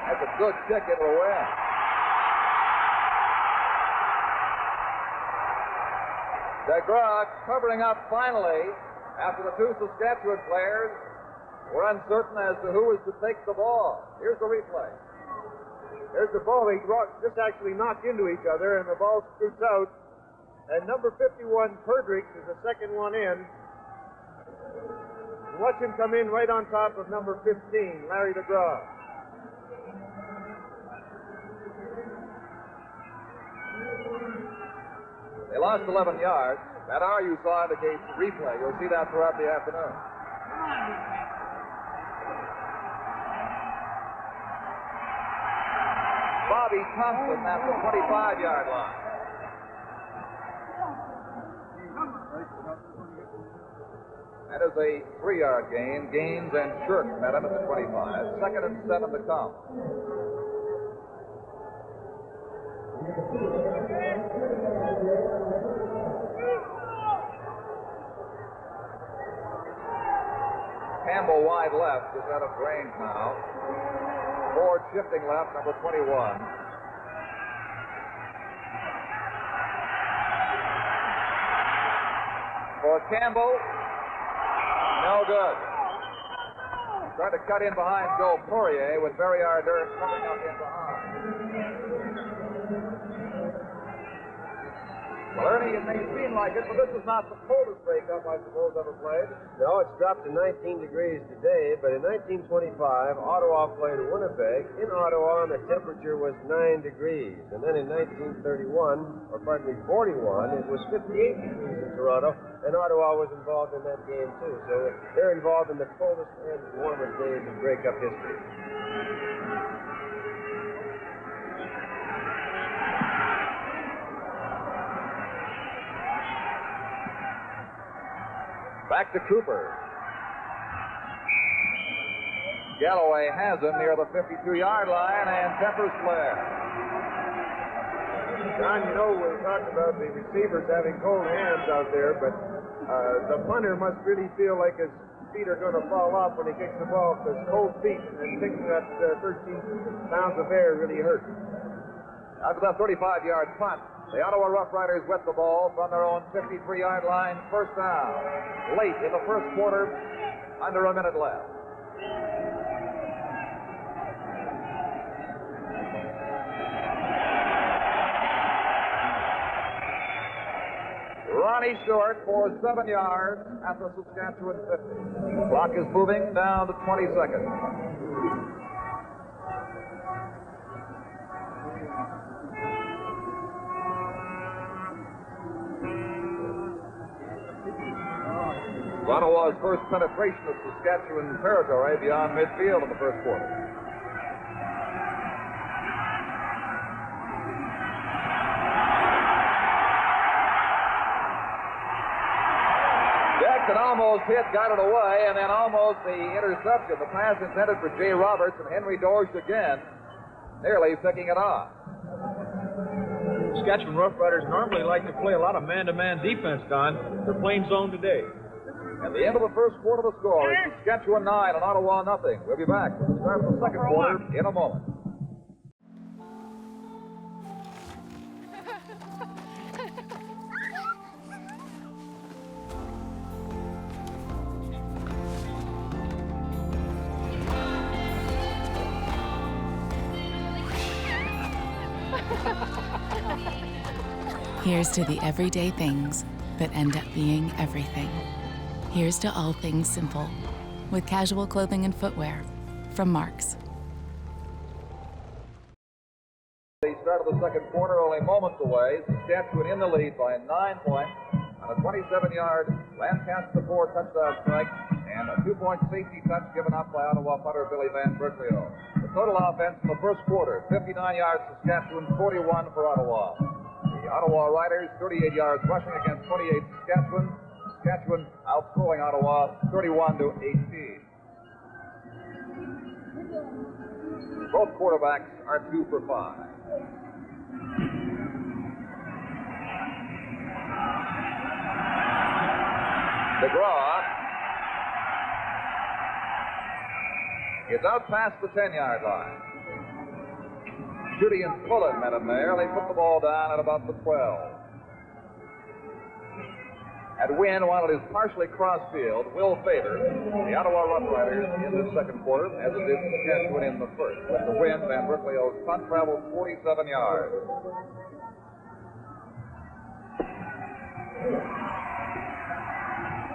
That's a good kick into the wind. DeGraw covering up finally after the two Saskatchewan players were uncertain as to who was to take the ball. Here's the replay. There's the ball. They just actually knocked into each other, and the ball scoots out. And number 51, Perdrix, is the second one in. Watch him come in right on top of number 15, Larry DeGraw. They lost 11 yards. That R you saw indicates replay. You'll see that throughout the afternoon. Bobby Thompson at the 25-yard line. That is a 3-yard gain. Gaines and Shirk met him at the 25. 2nd and 7 to come. Campbell wide left is out of range now. Ford shifting left, number 21. For Campbell, no good. Trying to cut in behind Joe Poirier with Barry Ardern coming up in behind. Well, Ernie, it may seem like it, but this is not the coldest breakup, I suppose, ever played. No, it's dropped to 19 degrees today, but in 1925, Ottawa played Winnipeg. In Ottawa, the temperature was 9 degrees. And then in 1941, 41, it was 58 degrees in Toronto, and Ottawa was involved in that game, too. So they're involved in the coldest and warmest days of breakup history. Back to Cooper. Galloway has him near the 52-yard line and tempers play. John, you know, we talked about the receivers having cold hands out there, but the punter must really feel like his feet are going to fall off when he kicks the ball, because cold feet and kicking that 13 pounds of air really hurt. After that 35-yard punt, the Ottawa Rough Riders with the ball from their own 53-yard line, first down. Late in the first quarter, under a minute left. Ronnie Stewart for 7 yards at the Saskatchewan 50. Clock is moving down to 20 seconds. Ottawa's first penetration of Saskatchewan territory beyond midfield in the first quarter. Jackson almost hit, got it away, and then almost the interception. The pass intended for Jay Roberts, and Henry Dorsch again nearly picking it off. Saskatchewan Roughriders normally like to play a lot of man-to-man defense, Don. They're playing zone today. At the end of the first quarter, the score is Saskatchewan 9 and Ottawa nothing. We'll be back with the start of the second quarter in a moment. Here's to the everyday things that end up being everything. Here's to all things simple, with casual clothing and footwear from Marks. The start of the second quarter only moments away. Saskatchewan in the lead by 9 points on a 27-yard Lancaster 4 touchdown strike and a 2-point safety touch given up by Ottawa punter Billy Van Berkeley. The total offense in the first quarter, 59 yards Saskatchewan, 41 for Ottawa. The Ottawa Riders, 38 yards rushing against 28 Saskatchewan. Saskatchewan outscoring Ottawa 31-18. Both quarterbacks are 2 for 5. DeGraw is out past the 10-yard line. Judy and Pullen met him there. They put the ball down at about the 12. At Wynn, while it is partially cross-field, will favor the Ottawa Roughriders in the second quarter, as it did Saskatchewan in the first. With the win, Van Berkeley's punt traveled 47 yards.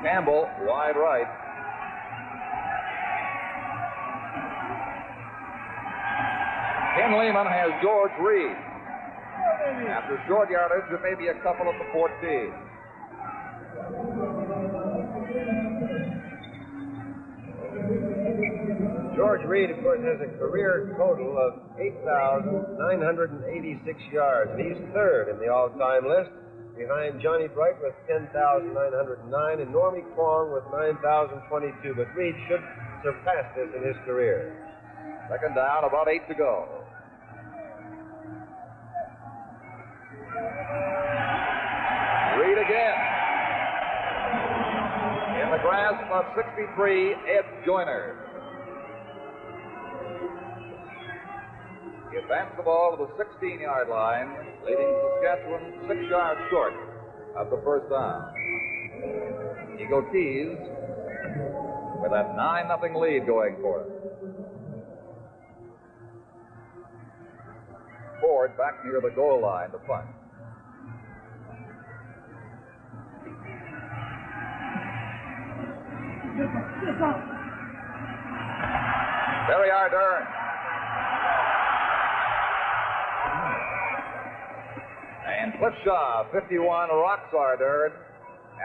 Campbell, wide right. Ken Lehman has George Reed. After short yardage, it may be a couple at the 14. George Reed, of course, has a career total of 8,986 yards, and he's third in the all-time list, behind Johnny Bright with 10,909 and Normie Kwong with 9,022. But Reed should surpass this in his career. Second down, about 8 to go. Reed again. In the grasp of 63, Ed Joyner. He advanced the ball to the 16-yard line, leaving Saskatchewan 6 yards short of the first down. Eagles with a 9-0 lead going for it. Ford back near the goal line to punt. Barry Ardern. And Cliff Shaw, 51, rocks Ardern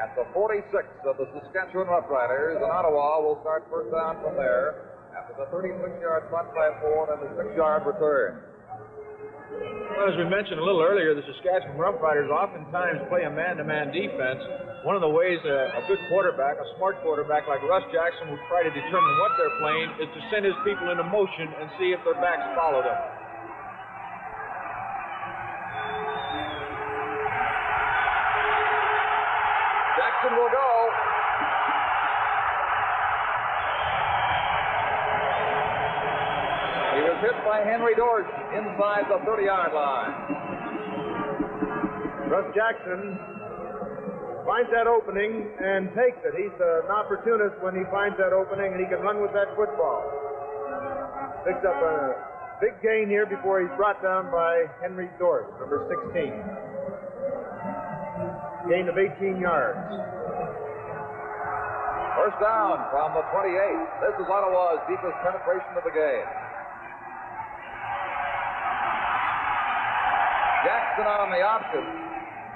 at the 46 of the Saskatchewan Roughriders, and Ottawa will start first down from there after the 36-yard punt by Ford and the 6-yard return. Well, as we mentioned a little earlier, the Saskatchewan Roughriders oftentimes play a man-to-man defense. One of the ways a good quarterback, a smart quarterback like Russ Jackson, will try to determine what they're playing is to send his people into motion and see if their backs follow them. Jackson will go. He was hit by Henry Dorsch inside the 30-yard line. Russ Jackson finds that opening and takes it. He's an opportunist when he finds that opening, and he can run with that football. Picks up a big gain here before he's brought down by Henry Dorsch, number 16. Gain of 18 yards. First down from the 28. This is Ottawa's deepest penetration of the game. Jackson on the option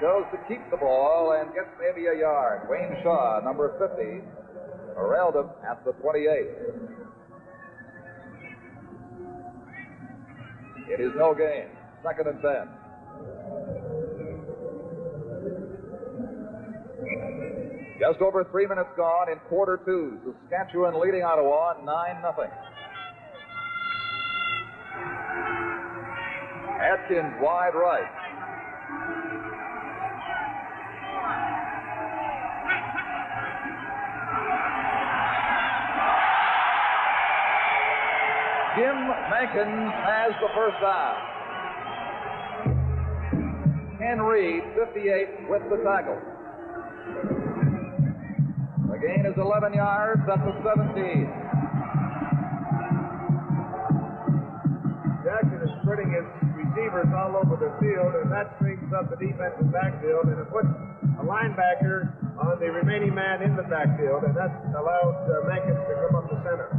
goes to keep the ball and gets maybe a yard. Wayne Shaw, number 50, Heralded at the 28. It is no gain. 2nd and 10. Just over 3 minutes gone in quarter 2. Saskatchewan leading Ottawa 9-0. Atkins wide right. Jim Mankins has the first down. Ken Reed, 58, with the tackle. The gain is 11 yards at the 17. Jackson is spreading his receivers all over the field, and that strings up the defensive backfield, and it puts a linebacker on the remaining man in the backfield, and that allows Mankins to come up the center.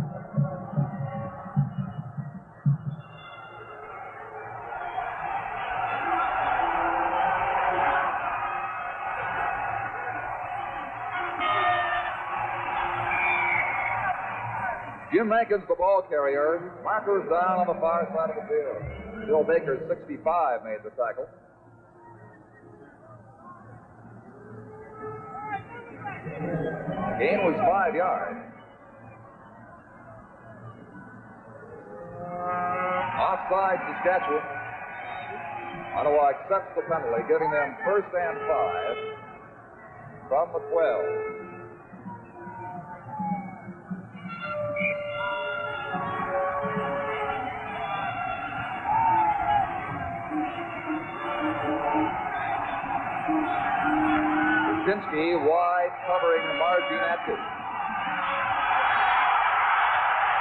Jim Mankins, the ball carrier. Markers down on the far side of the field. Bill Baker, 65, made the tackle. The gain was 5 yards. Offside, Saskatchewan. Ottawa accepts the penalty, giving them 1st and 5 from the 12. Kuczynski wide, covering Margie Atkins.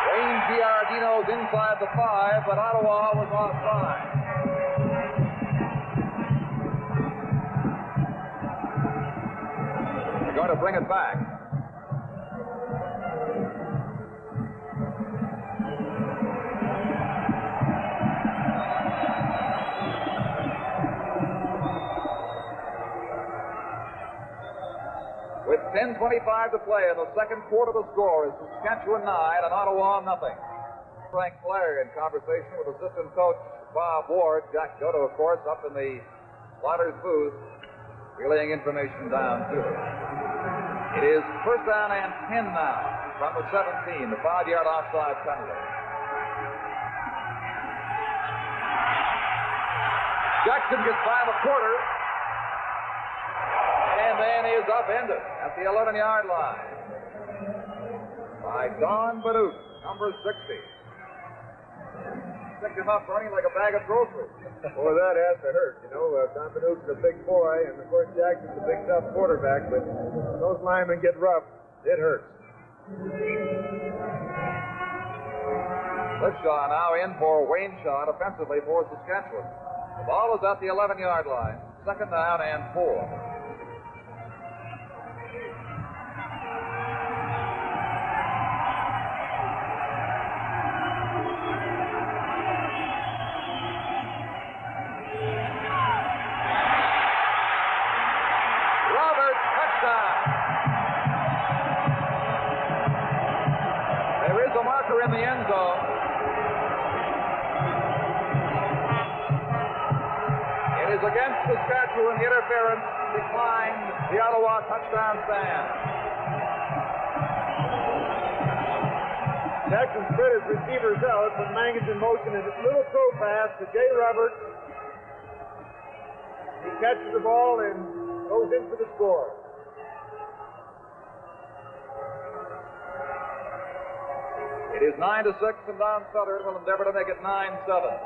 Wayne Giardino's inside the 5, but Ottawa was offside. They're going to bring it back. With 10:25 to play in the second quarter, the score is Saskatchewan 9 and Ottawa 0. Frank Flair in conversation with assistant coach Bob Ward. Jack Goto, of course, up in the Slaughter's booth, relaying information down to him. It is 1st down and 10 now from the 17, the 5-yard offside penalty. Jackson gets by the quarter. And then is upended at the 11-yard line by Don Baduke, number 60. Picked him up running like a bag of groceries. Boy, that has to hurt. You know, Don Baduke's a big boy, and of course Jackson's a big, tough quarterback, but when those linemen get rough, it hurts. Lipshaw now in for Wayne Shaw defensively for Saskatchewan. The ball is at the 11-yard line. 2nd down and 4. In the end zone. It is against Saskatchewan. Interference declined the Ottawa touchdown stand. Jackson spread his receivers out, but Mankins in motion is a little throw pass to Jay Roberts. He catches the ball and goes in for the score. It is 9-6, and Don Southern will endeavor to make it 9-7.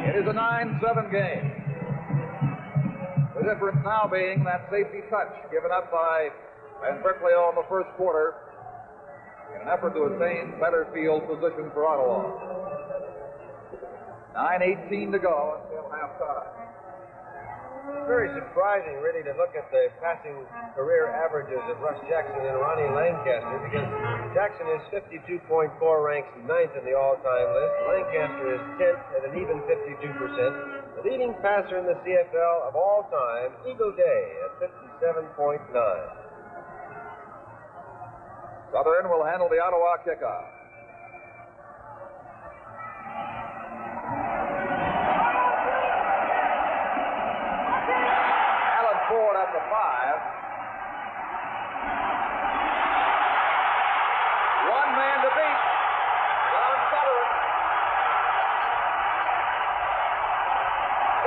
It is a 9-7 game. The difference now being that safety touch given up by Van Berkeley in the first quarter in an effort to attain better field position for Ottawa. 9:18 to go until halftime. It's very surprising, really, to look at the passing career averages of Russ Jackson and Ronnie Lancaster, because Jackson is 52.4, ranks 9th in the all-time list. Lancaster is 10th at an even 52%. The leading passer in the CFL of all time, Eagle Day, at 57.9. Southern will handle the Ottawa kickoff. Alan Ford at the 5. One man to beat. Don Southern.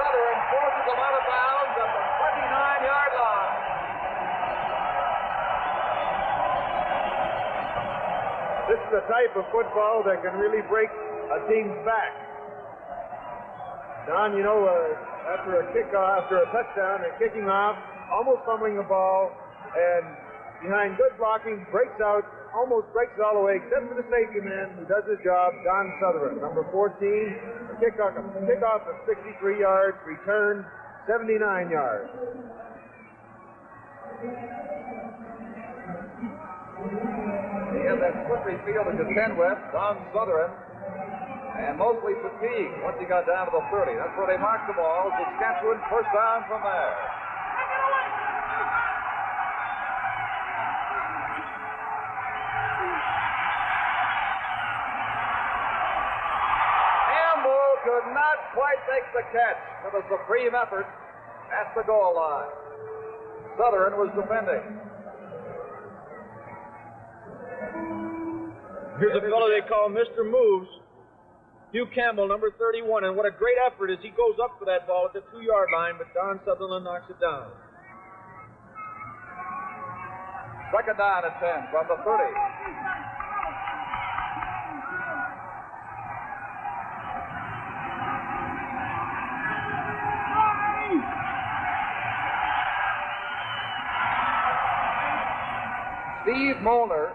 Southern forces him out of bounds at the 29-yard line. This is a type of football that can really break a team's back. Don, after a kickoff, after a touchdown, and kicking off, almost fumbling the ball, and behind good blocking, almost breaks it all the way, except for the safety man who does his job, Don Southern, number 14. A kickoff of 63 yards, return 79 yards. He has that slippery field to contend with, Don Southern, and mostly fatigued once he got down to the 30. That's where they marked the ball. Saskatchewan first down from there. Campbell could not quite make the catch with a supreme effort at the goal line. Southern was defending. Here's a fellow they call Mr. Moves, Hugh Campbell, number 31, and what a great effort as he goes up for that ball at the 2-yard line, but Don Sutherland knocks it down. Second down and 10 from the 30. Steve Molnar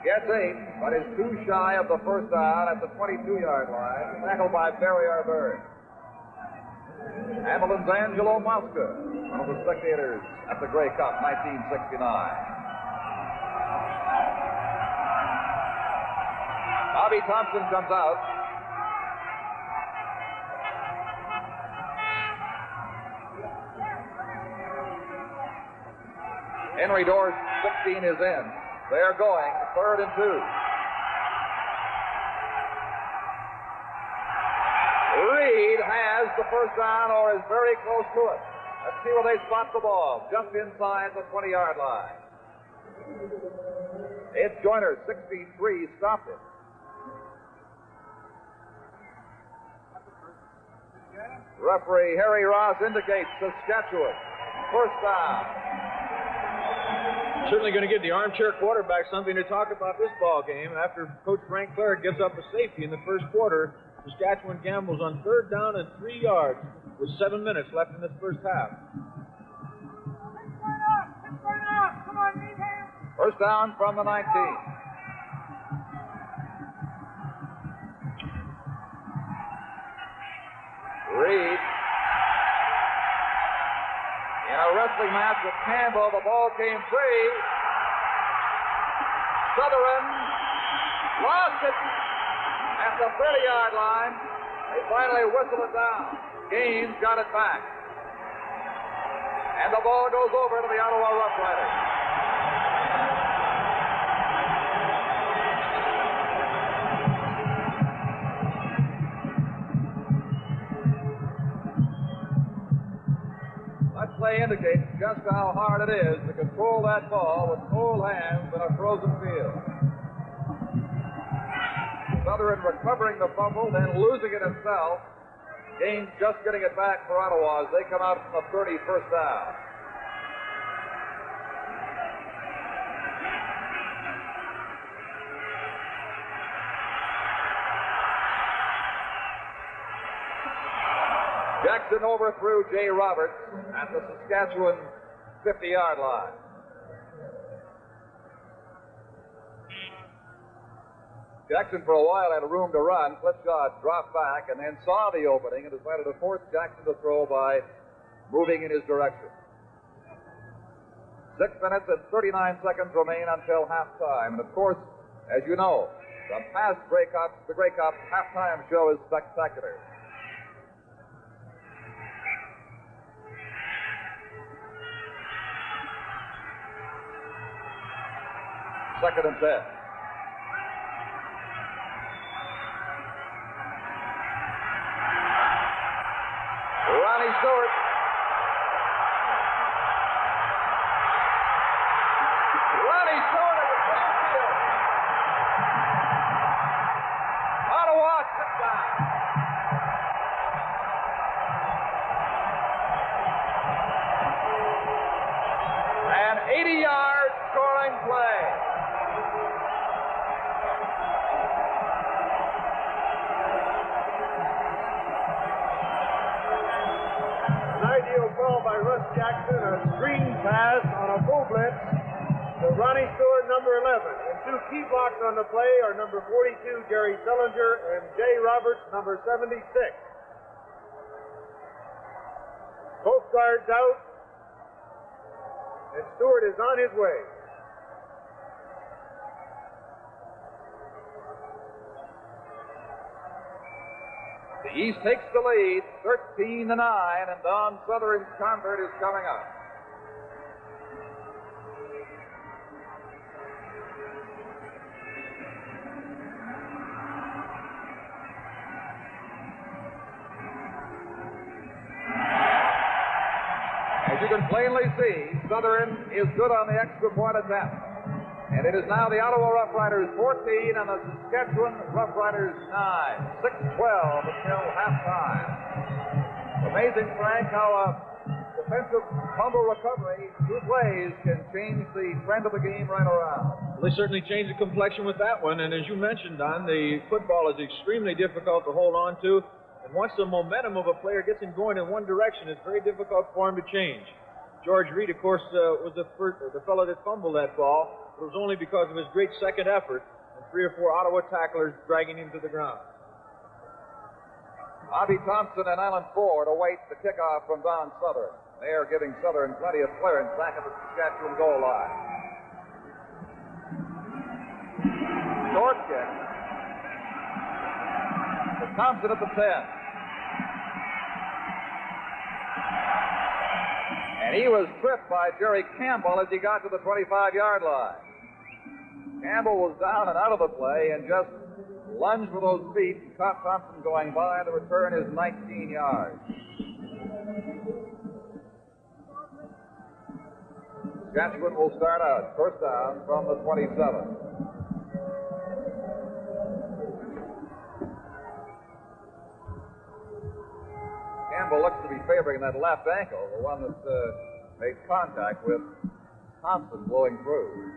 gets 8, but is too shy of the first down at the 22-yard line, tackled by Barry Arbor. Hamilton's Angelo Mosca, one of the spectators at the Grey Cup, 1969. Bobby Thompson comes out. Henry Dorr, 16, is in. They are going, 3rd and 2. Reed has the first down or is very close to it. Let's see where they spot the ball. Just inside the 20-yard line. It's Joyner, 63, stopped it. Referee Harry Ross indicates Saskatchewan. First down. Certainly going to give the armchair quarterback something to talk about this ball game. After Coach Frank Clare gives up a safety in the first quarter, Saskatchewan gambles on 3rd down and 3 yards with 7 minutes left in this first half. First down from the 19. Reed. In a wrestling match with Campbell, the ball came free. Southern lost it at the 30-yard line. They finally whistle it down. Gaines got it back. And the ball goes over to the Ottawa Rough Riders. That play indicates just how hard it is to control that ball with cold hands in a frozen field. Southern recovering the fumble, then losing it himself. Gaines just getting it back for Ottawa as they come out from the 30, first down. Jackson overthrew Jay Roberts at the Saskatchewan 50-yard line. Jackson for a while had room to run. Clipshot dropped back and then saw the opening and decided to force Jackson to throw by moving in his direction. 6 minutes and 39 seconds remain until halftime. And of course, as you know, from past Grey Cups, the Grey Cup halftime show is spectacular. Second and 10. Ronnie Stewart. Ronnie Stewart at the field. Ottawa sits down. An 80-yard scoring play. Call by Russ Jackson, a screen pass on a full blitz to Ronnie Stewart, number 11. And two key blocks on the play are number 42, Jerry Sullinger, and Jay Roberts, number 76. Both guards out, and Stewart is on his way. The East takes the lead, 13-9, and Don Southern's convert is coming up. As you can plainly see, Southern is good on the extra point attempt. And it is now the Ottawa Rough Riders 14 and the Saskatchewan Rough Riders 9. 6-12 until halftime. Amazing, Frank, how a defensive fumble recovery, 2 plays, can change the trend of the game right around. Well, they certainly changed the complexion with that one. And as you mentioned, Don, the football is extremely difficult to hold on to. And once the momentum of a player gets him going in one direction, it's very difficult for him to change. George Reed, of course, was the fellow that fumbled that ball. It was only because of his great second effort and 3 or 4 Ottawa tacklers dragging him to the ground. Bobby Thompson and Alan Ford await the kickoff from Don Southern. They are giving Southern plenty of clearance back at the Saskatchewan goal line. Short kick. To Thompson at the 10. And he was tripped by Jerry Campbell as he got to the 25-yard line. Campbell was down and out of the play and just lunged with those feet and caught Thompson going by. The return is 19 yards. Saskatchewan will start out first down from the 27. Campbell looks to be favoring that left ankle, the one that made contact with Thompson blowing through.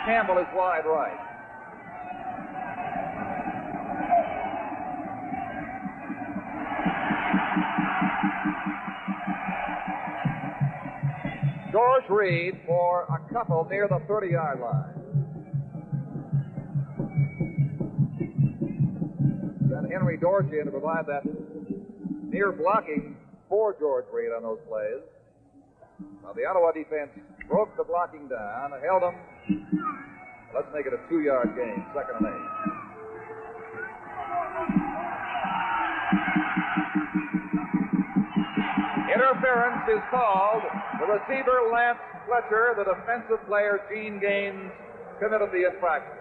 Campbell is wide right. George Reed for a couple near the 30-yard line. Then Henry Dorsey in to provide that near blocking for George Reed on those plays. Now the Ottawa defense broke the blocking down, held them. Let's make it a 2-yard gain, 2nd and 8. Interference is called. The receiver, Lance Fletcher, the defensive player, Gene Gaines, committed the infraction.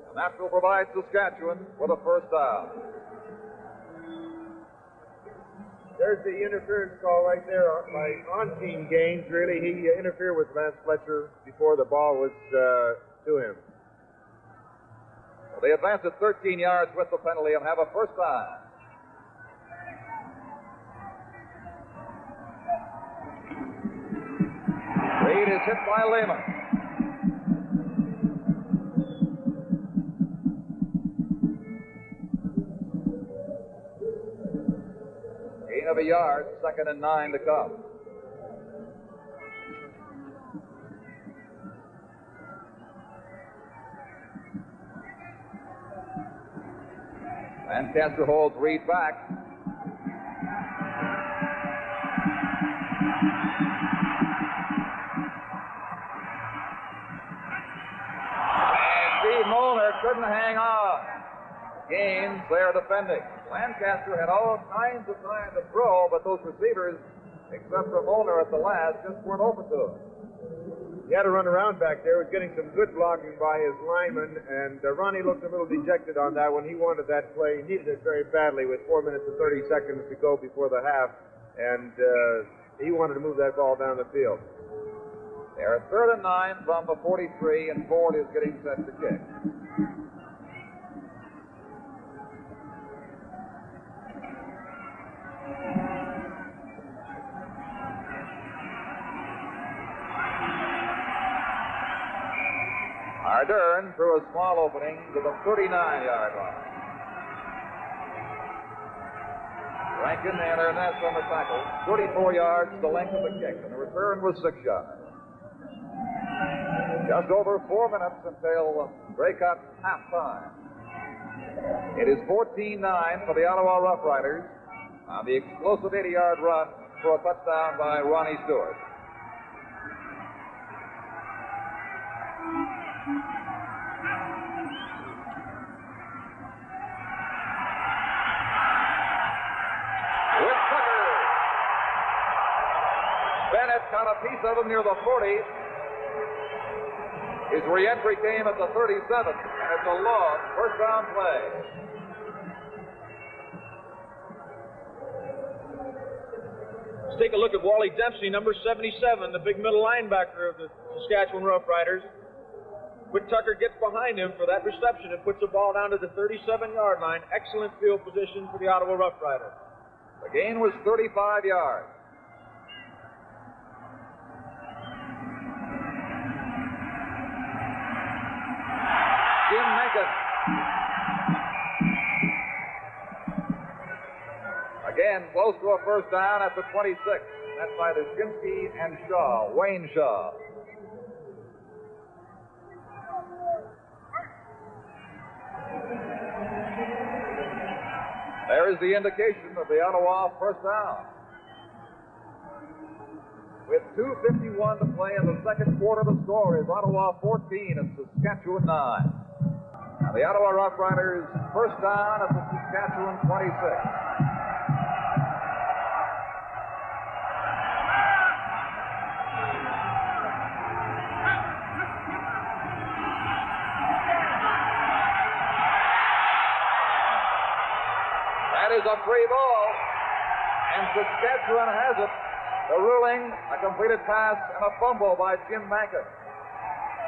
And that will provide Saskatchewan with a first down. There's the interference call right there on Gene Gaines. Really, he interfered with Lance Fletcher before the ball was to him. Well, they advance at 13 yards with the penalty and have a first down. Reed is hit by Lehman. Gain of a yard, 2nd and 9 to come. Lancaster holds Reed back. And Steve Molnar couldn't hang on. Gaines there defending. Lancaster had all kinds of time to throw, but those receivers, except for Molnar at the last, just weren't open to him. He had to run around back there. Was getting some good blocking by his lineman, and Ronnie looked a little dejected on that one. He wanted that play. He needed it very badly with 4 minutes and 30 seconds to go before the half, and he wanted to move that ball down the field. They're at 3rd and 9 from the 43, and Ford is getting set to kick. Ardern through a small opening to the 39-yard line. Rankin and Ernest on the tackle. 34 yards the length of the kick, and the return was 6 yards. Just over 4 minutes until Grey Cup halftime. It is 14-9 for the Ottawa Rough Riders on the explosive 80-yard run for a touchdown by Ronnie Stewart. Bennett got a piece of him near the 40. His re-entry came at the 37, and it's a long first down play. Let's take a look at Wally Dempsey, number 77, the big middle linebacker of the Saskatchewan Roughriders. Whit Tucker gets behind him for that reception and puts the ball down to the 37-yard line. Excellent field position for the Ottawa Roughriders. The gain was 35 yards. Jim Mencken. Again, close to a first down at the 26. That's by Dushinsky and Shaw, Wayne Shaw. There is the indication of the Ottawa first down. With 2:51 to play in the second quarter, the score is Ottawa 14 and Saskatchewan 9. Now the Ottawa Rough Riders first down at the Saskatchewan 26. That is a free ball, and Saskatchewan has it. The ruling, a completed pass and a fumble by Jim Mankin.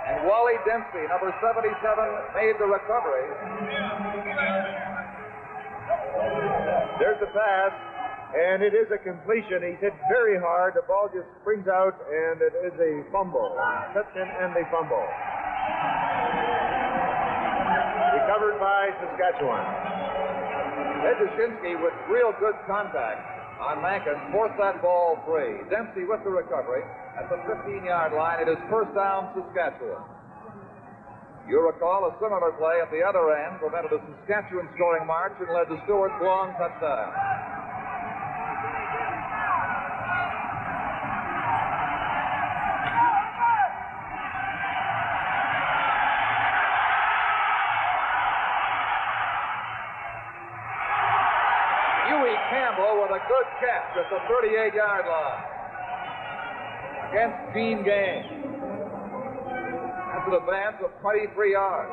And Wally Dempsey, number 77, made the recovery. There's the pass, and it is a completion. He's hit very hard. The ball just springs out, and it is a fumble. Touchdown and a fumble. Recovered by Saskatchewan. Ed Dushinsky with real good contact on Mankin forced that ball free. Dempsey with the recovery at the 15-yard line. It is first down, Saskatchewan. You recall a similar play at the other end prevented a Saskatchewan scoring march and led to Stewart's long touchdown. Campbell with a good catch at the 38-yard line against Gene Gaines. That's an advance of 23 yards.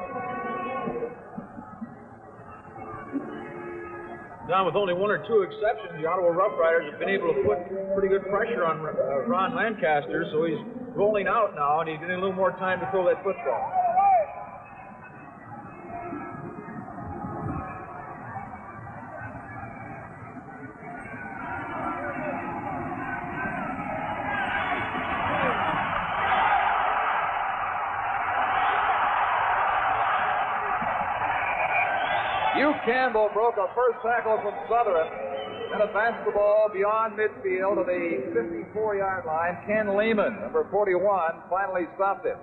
Now, with only one or two exceptions, the Ottawa Rough Riders have been able to put pretty good pressure on Ron Lancaster, so he's rolling out now, and he's getting a little more time to throw that football. Campbell broke a first tackle from Southern and advanced the ball beyond midfield to the 54-yard line. Ken Lehman, number 41, finally stopped him.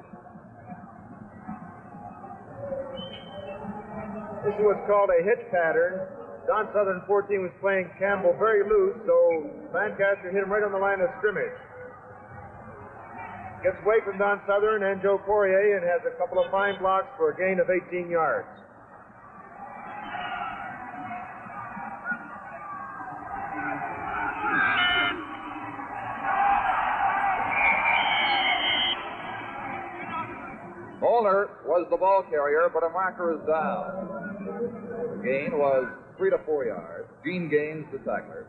This is what's called a hitch pattern. Don Southern 14 was playing Campbell very loose, so Lancaster hit him right on the line of scrimmage. Gets away from Don Southern and Joe Poirier and has a couple of fine blocks for a gain of 18 yards. Molnar was the ball carrier, but a marker is down. The gain was 3 to 4 yards. Gene Gaines, the tackler.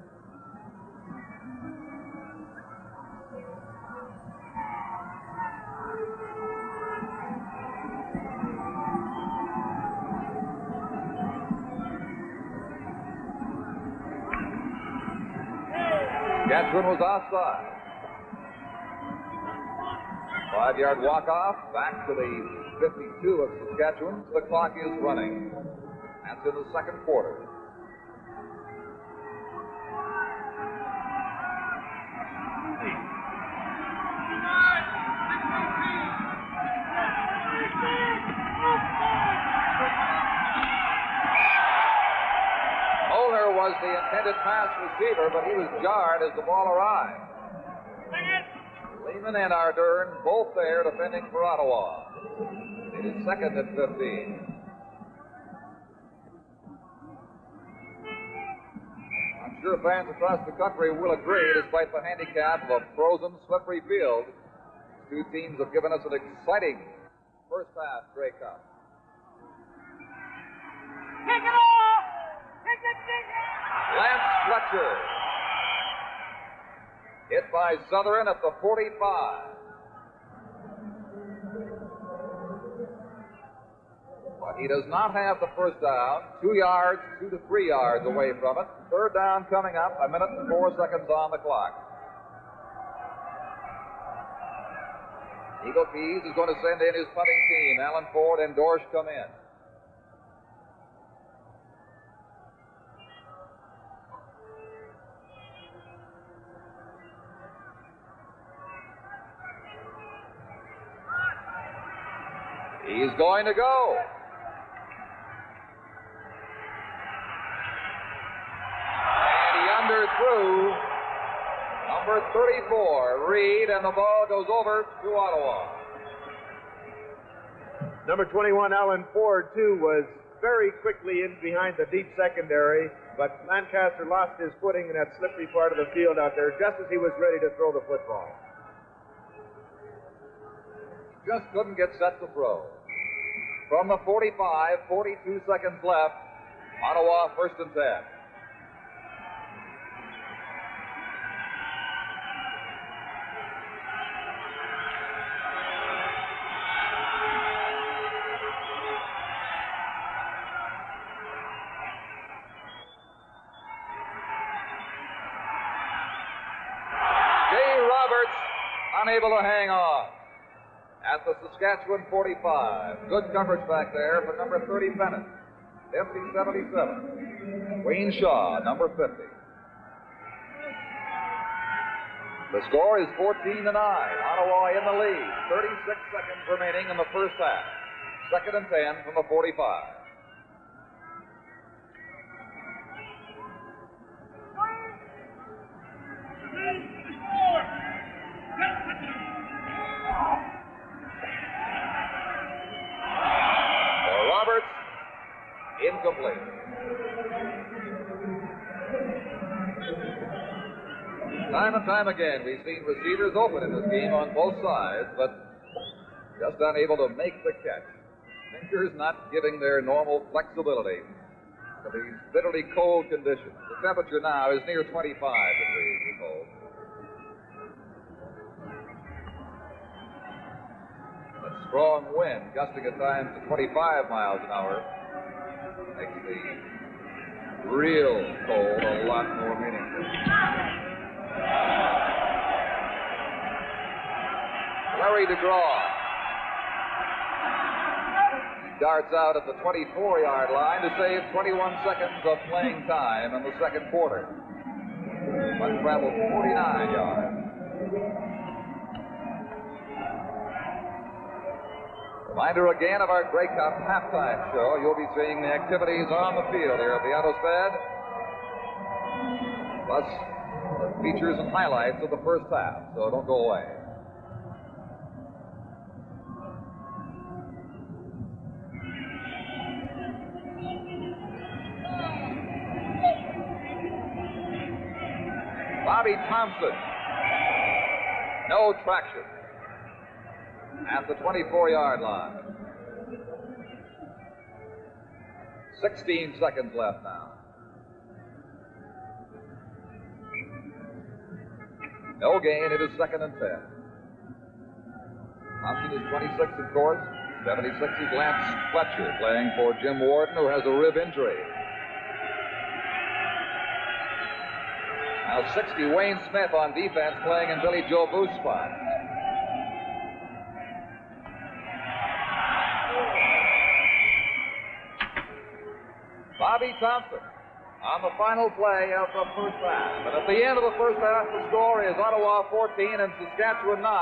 Saskatchewan was offside. 5-yard walk-off, back to the 52 of Saskatchewan. The clock is running. That's in the second quarter. Molnar was the intended pass receiver, but he was jarred as the ball arrived. Lehman and Ardern both there defending for Ottawa. It is second and 15. I'm sure fans across the country will agree, despite the handicap of a frozen, slippery field, two teams have given us an exciting first half Grey Cup. Kick it off! Kick it! Lance Fletcher. Hit by Southern at the 45. But he does not have the first down. 2 yards, 2 to 3 yards away from it. Third down coming up, 1 minute and 4 seconds on the clock. Eagle Keys is going to send in his punting team. Alan Ford and Dorsch come in. He's going to go. And he underthrew number 34, Reed, and the ball goes over to Ottawa. Number 21, Alan Ford, too, was very quickly in behind the deep secondary, but Lancaster lost his footing in that slippery part of the field out there just as he was ready to throw the football. Just couldn't get set to throw. From the 45, 42 seconds left. Ottawa first and 10. Jay Roberts unable to hang on. At the Saskatchewan 45. Good coverage back there for number 30, Bennett. Empty 77. Wayne Shaw, number 50. The score is 14-9. Ottawa in the lead. 36 seconds remaining in the first half. Second and 10 from the 45. Incomplete. Time and time again, we've seen receivers open in this game on both sides, but just unable to make the catch. Fingers not giving their normal flexibility to these bitterly cold conditions. The temperature now is near 25 degrees cold. A strong wind, gusting at times to 25 miles an hour, makes the real cold a lot more meaningful. Larry DeGraw. He darts out at the 24-yard line to save 21 seconds of playing time in the second quarter. But traveled 49 yards. From Reminder again of our Grey Cup halftime show. You'll be seeing the activities on the field here at the Autostad, plus the features and highlights of the first half, so don't go away. Bobby Thompson. No traction at the 24-yard line. 16 seconds left now. No gain. It is 2nd and 10. Thompson is 26, of course. 76 is Lance Fletcher, playing for Jim Warden, who has a rib injury. Now 60, Wayne Smith on defense, playing in Billy Joe Booth's spot. Bobby Thompson on the final play of the first half. And at the end of the first half, the score is Ottawa 14 and Saskatchewan 9.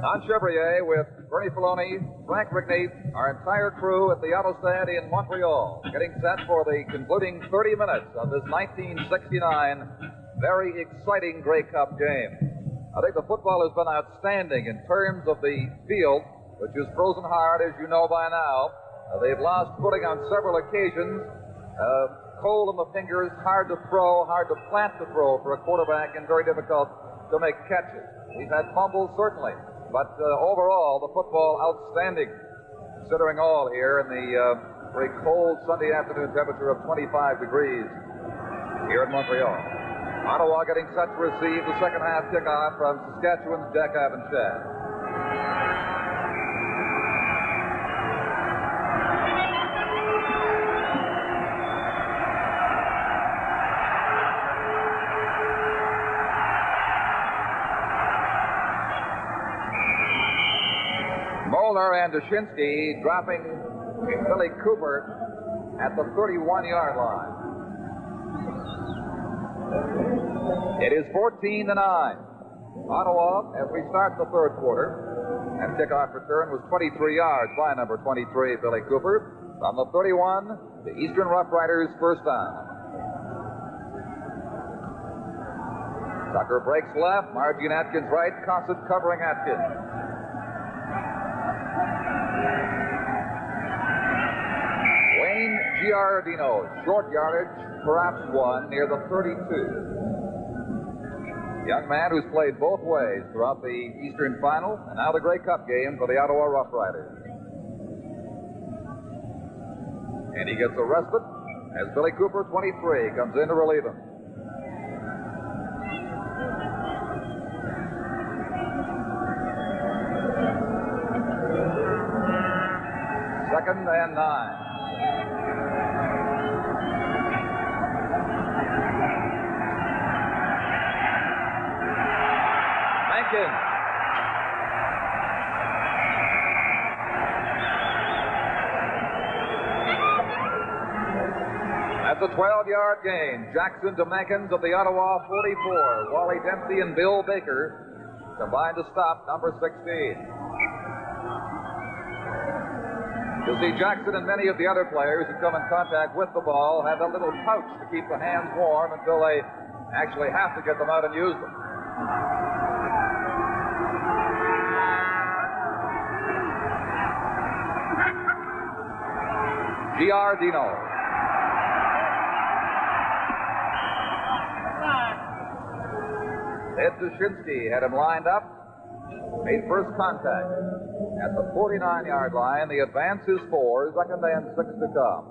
Don Chevrier with Bernie Filoni, Frank Rigney, our entire crew at the Autostad in Montreal, getting set for the concluding 30 minutes of this 1969 very exciting Grey Cup game. I think the football has been outstanding in terms of the field, which is frozen hard, as you know by now. They've lost footing on several occasions. Cold in the fingers, hard to throw, hard to plant to throw for a quarterback, and very difficult to make catches. We've had fumbles, certainly. But overall, the football outstanding, considering all here in the very cold Sunday afternoon temperature of 25 degrees here in Montreal. Ottawa getting set to receive the second half kickoff from Saskatchewan's Jack Abenshad. Moeller and Dushinsky dropping Billy Cooper at the 31-yard line. It is 14-9. Ottawa, as we start the third quarter, and kickoff return was 23 yards by number 23, Billy Cooper. From the 31, the Eastern Rough Riders' first down. Tucker breaks left, Margie and Atkins right, Cossett covering Atkins. Wayne Giardino, short yardage, perhaps one, near the 32. Young man who's played both ways throughout the Eastern Final and now the Grey Cup game for the Ottawa Rough Riders. And he gets arrested as Billy Cooper, 23, comes in to relieve him. Second and 9. Mencken. That's a 12-yard gain. Jackson to Menkins of the Ottawa 44. Wally Dempsey and Bill Baker combined to stop number 16. You'll see Jackson and many of the other players who come in contact with the ball have a little pouch to keep the hands warm until they actually have to get them out and use them. Giardino. Ed Dushinsky had him lined up, made first contact. At the 49-yard line, the advance is 4, second and 6 to come.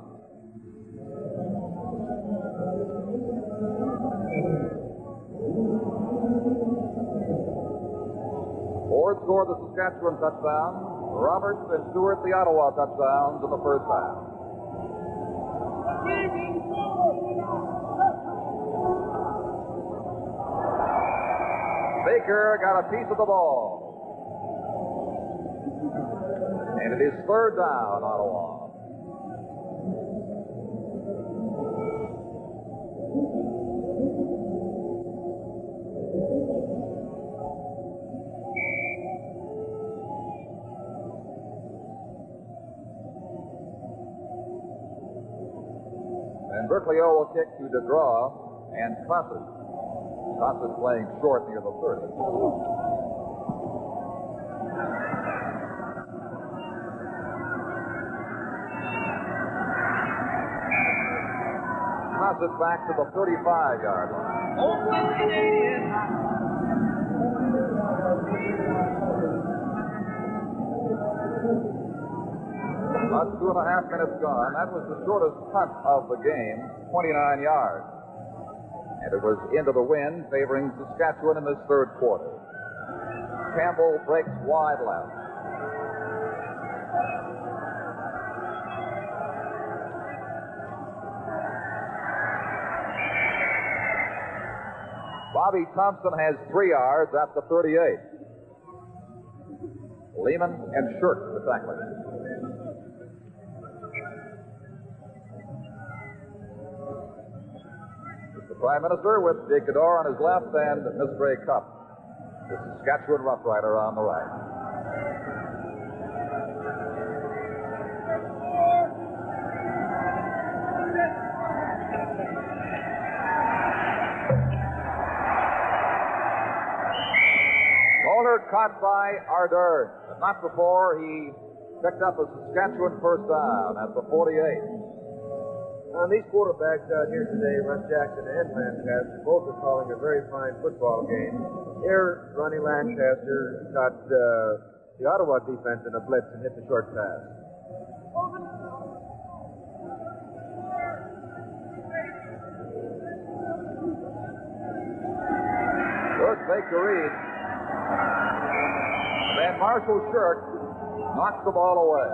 Ford scored the Saskatchewan touchdown. Roberts and Stewart the Ottawa touchdowns in the first half. Baker got a piece of the ball. And it is third down, Ottawa. And Berkeley will kick to DeGraw and Cosset. Cosset playing short near the 30. Cosset back to the 35-yard line. About 2.5 minutes gone. That was the shortest punt of the game, 29 yards. And it was into the wind, favoring Saskatchewan in this third quarter. Campbell breaks wide left. Bobby Thompson has 3 yards at the 38. Lehman and Shirk the tackling. The Prime Minister with Jake Cador on his left and Miss Grey Cup, the Saskatchewan Rough Rider on the right. Caught by Ardern, but not before he picked up a Saskatchewan first down at the 48. Well, these quarterbacks out here today, Russ Jackson and Lancaster, both are calling a very fine football game. Here, Ronnie Lancaster got the Ottawa defense in a blitz and hit the short pass. Good fake to Reed. And Marshall Shirk knocks the ball away.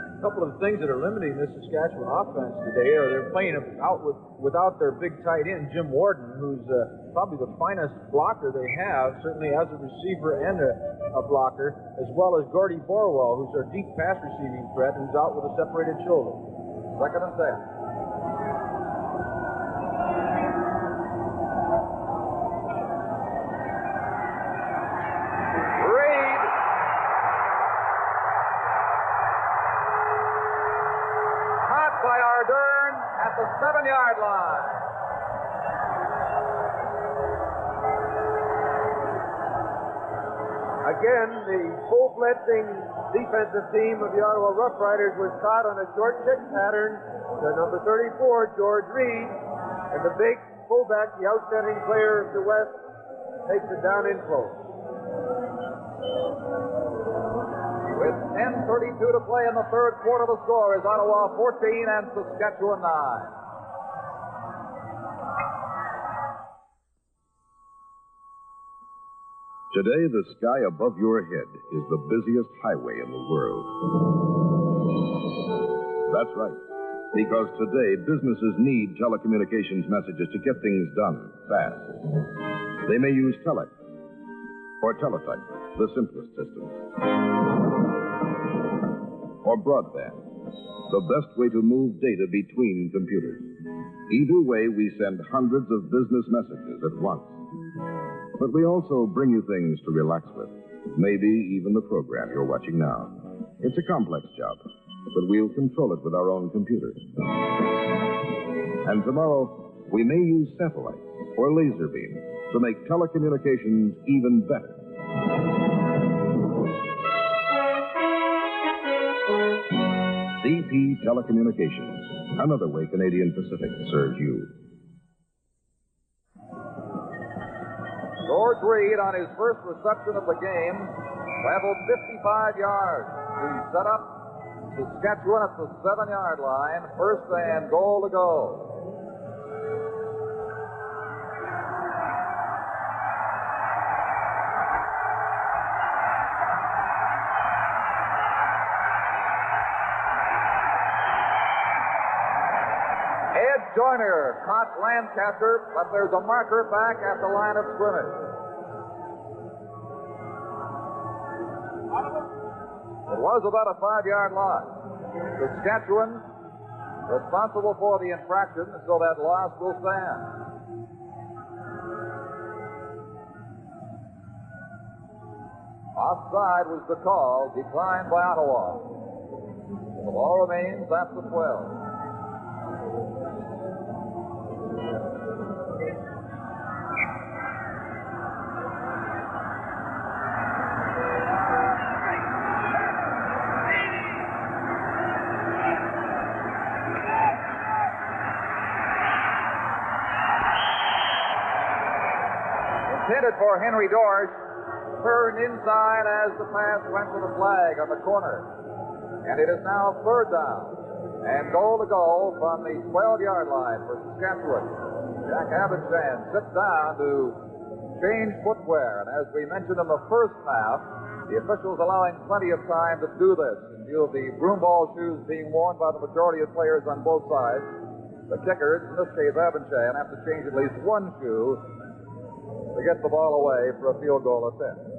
A couple of things that are limiting this Saskatchewan offense today are they're playing out without their big tight end, Jim Warden, who's probably the finest blocker they have, certainly as a receiver and a blocker, as well as Gordy Borwell, who's their deep pass receiving threat, who's out with a separated shoulder. Second and 10. At the 7-yard line. Again, the full-blitzing defensive team of the Ottawa Rough Riders was caught on a short check pattern to number 34, George Reed, and the big fullback, the outstanding player of the West, takes it down in close. With 10:32 to play in the third quarter, the score is Ottawa 14 and Saskatchewan 9. Today, the sky above your head is the busiest highway in the world. That's right, because today businesses need telecommunications messages to get things done fast. They may use telex or teletype, the simplest system, or broadband, the best way to move data between computers. Either way, we send hundreds of business messages at once. But we also bring you things to relax with, maybe even the program you're watching now. It's a complex job, but we'll control it with our own computer. And tomorrow, we may use satellites or laser beams to make telecommunications even better. CP Telecommunications, another way Canadian Pacific serves you. George Reed, on his first reception of the game, traveled 55 yards to set up Saskatchewan at the 7-yard line. First and goal to go. Joyner caught Lancaster, but there's a marker back at the line of scrimmage. It was about a 5-yard loss. Saskatchewan responsible for the infraction, so that loss will stand. Offside was the call, declined by Ottawa. The ball remains at the 12. Intended for Henry Dorsch, turned inside as the pass went to the flag on the corner. And it is now third down. And goal to go from the 12-yard line for Saskatchewan. Jack Abendschan sits down to change footwear. And as we mentioned in the first half, the officials allowing plenty of time to do this in view of the broomball shoes being worn by the majority of players on both sides. The kickers, in this case Abendschan, have to change at least one shoe to get the ball away for a field goal attempt.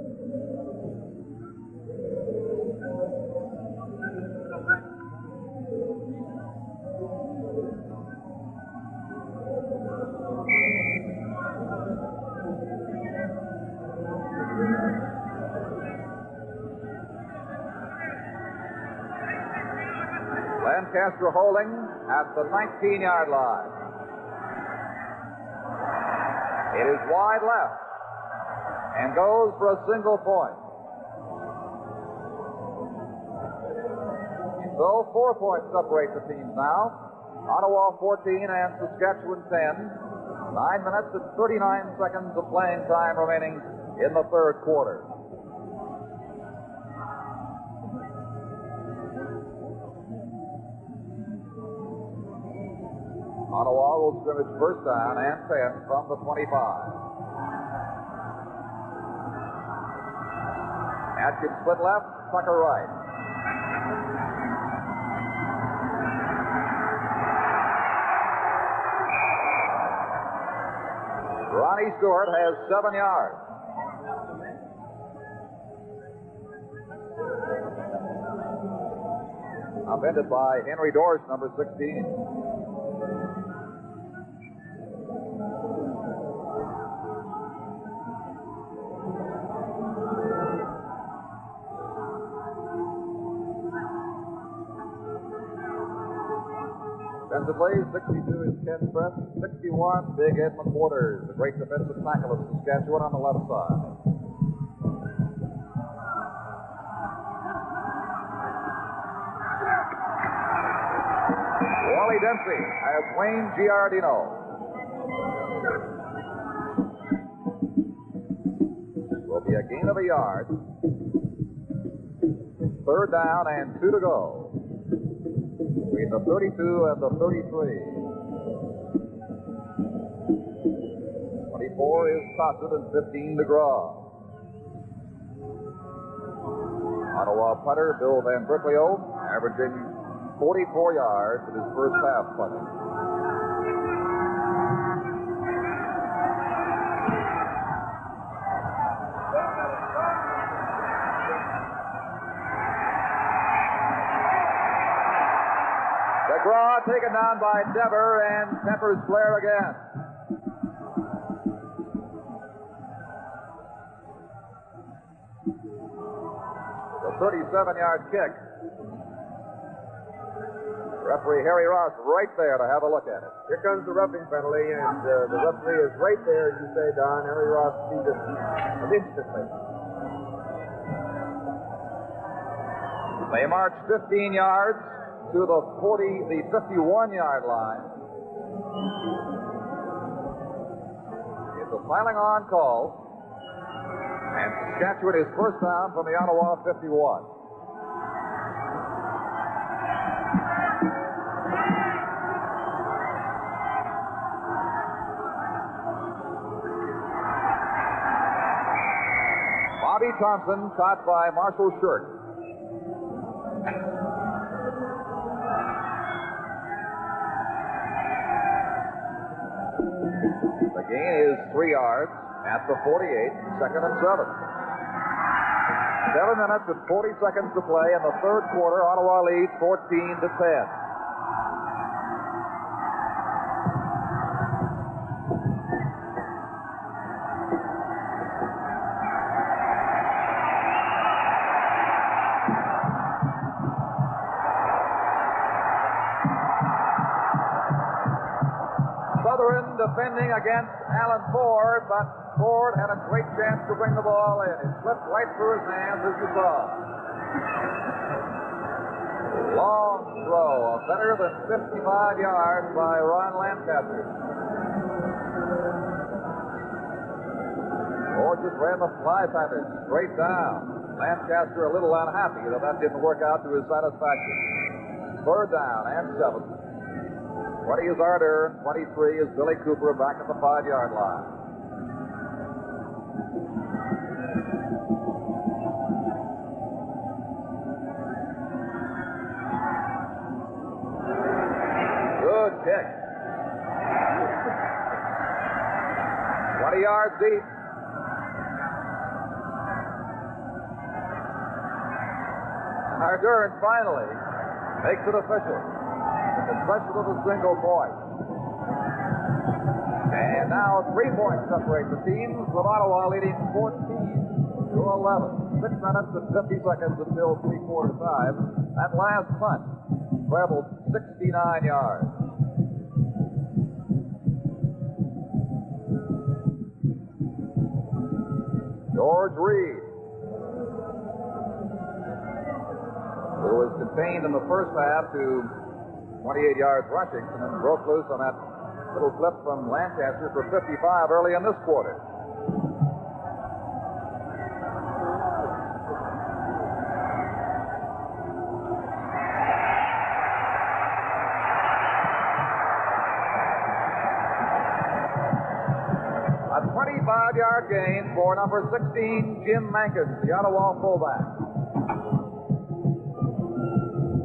Lancaster holding at the 19-yard line. It is wide left and goes for a single point. So 4 points separate the teams now. Ottawa 14 and Saskatchewan 10. 9 minutes and 39 seconds of playing time remaining in the third quarter. Ottawa will scrimmage first down and 10 from the 25. Atkins split left, Tucker right. Ronnie Stewart has 7 yards. Upended by Henry Dorsch, number 16. Defensively, 62 is Ken Press, 61, Big Ed McQuarters, the great defensive tackle of Saskatchewan on the left side. Wally Dempsey has Wayne Giardino. Will be a gain of a yard. Third down and 2 to go. Between the 32 and the 33. 24 is Tossett and 15 DeGraw. Ottawa punter Bill Van Bricklio averaging 44 yards in his first half punting. DeGraw taken down by Dever and tempers Blair again. The 37-yard kick. Referee Harry Ross right there to have a look at it. Here comes the roughing penalty, and the referee is right there, as you say, Don. Harry Ross sees it instantly. They march 15 yards to the 51-yard line. It's a piling on call. And Saskatchewan is first down from the Ottawa 51. Bobby Thompson caught by Marshall Shirk. The gain is 3 yards at the 48, second and 7. 7 minutes and 40 seconds to play in the third quarter. Ottawa leads 14-10. defending against Alan Ford, but Ford had a great chance to bring the ball in. It slipped right through his hands, as you saw. Long throw, better than 55 yards by Ron Lancaster. Ford just ran the fly pattern straight down. Lancaster a little unhappy that didn't work out to his satisfaction. Third down and 7. 20 is Ardern, 23 is Billy Cooper back at the 5-yard line. Good kick. 20 yards deep. Ardern finally makes it official. The concession of a single point. And now 3 points separate the teams, with Ottawa leading 14-11. 6 minutes and 50 seconds until three-quarter time. That last punt traveled 69 yards. George Reed, who was contained in the first half to 28 yards rushing, and then broke loose on that little flip from Lancaster for 55 early in this quarter. A 25-yard gain for number 16, Jim Mankins, the Ottawa fullback.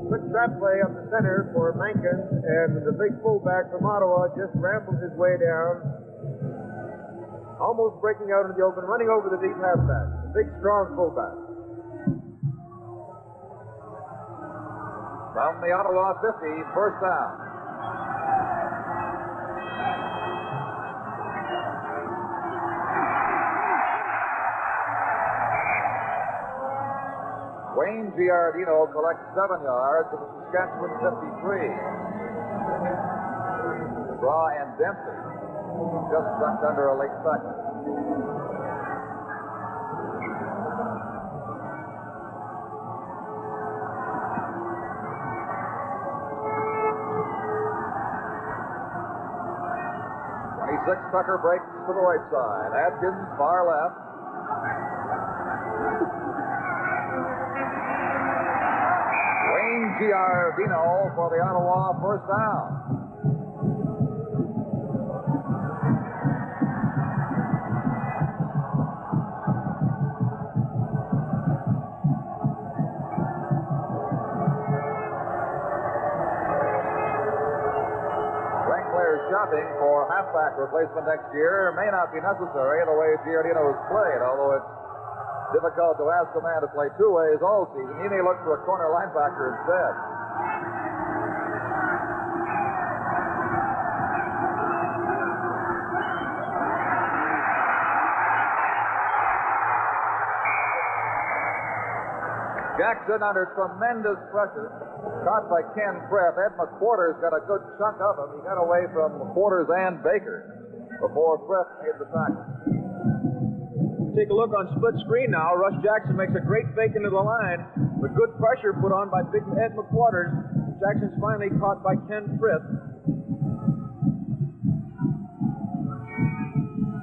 Quick trap play up the center for Mankins, and the big fullback from Ottawa just rambles his way down, almost breaking out into the open, running over the deep halfback. The big, strong fullback. From the Ottawa 50, first down. Wayne Giardino collects 7 yards at the Saskatchewan 53. Draw and Dempsey just sucked under a late second. Tucker breaks to the right side. Atkins far left. Wayne Giardino for the Ottawa first down. Shopping for halfback replacement next year may not be necessary the way Giardino has played, although it's difficult to ask a man to play two ways all season. He may look for a corner linebacker instead. Jackson under tremendous pressure. Caught by Ken Frith. Ed McQuarters got a good chunk of him. He got away from McQuarters and Baker before Frith made the tackle. Take a look on split screen now. Russ Jackson makes a great fake into the line, but good pressure put on by big Ed McQuarters. Jackson's finally caught by Ken Frith.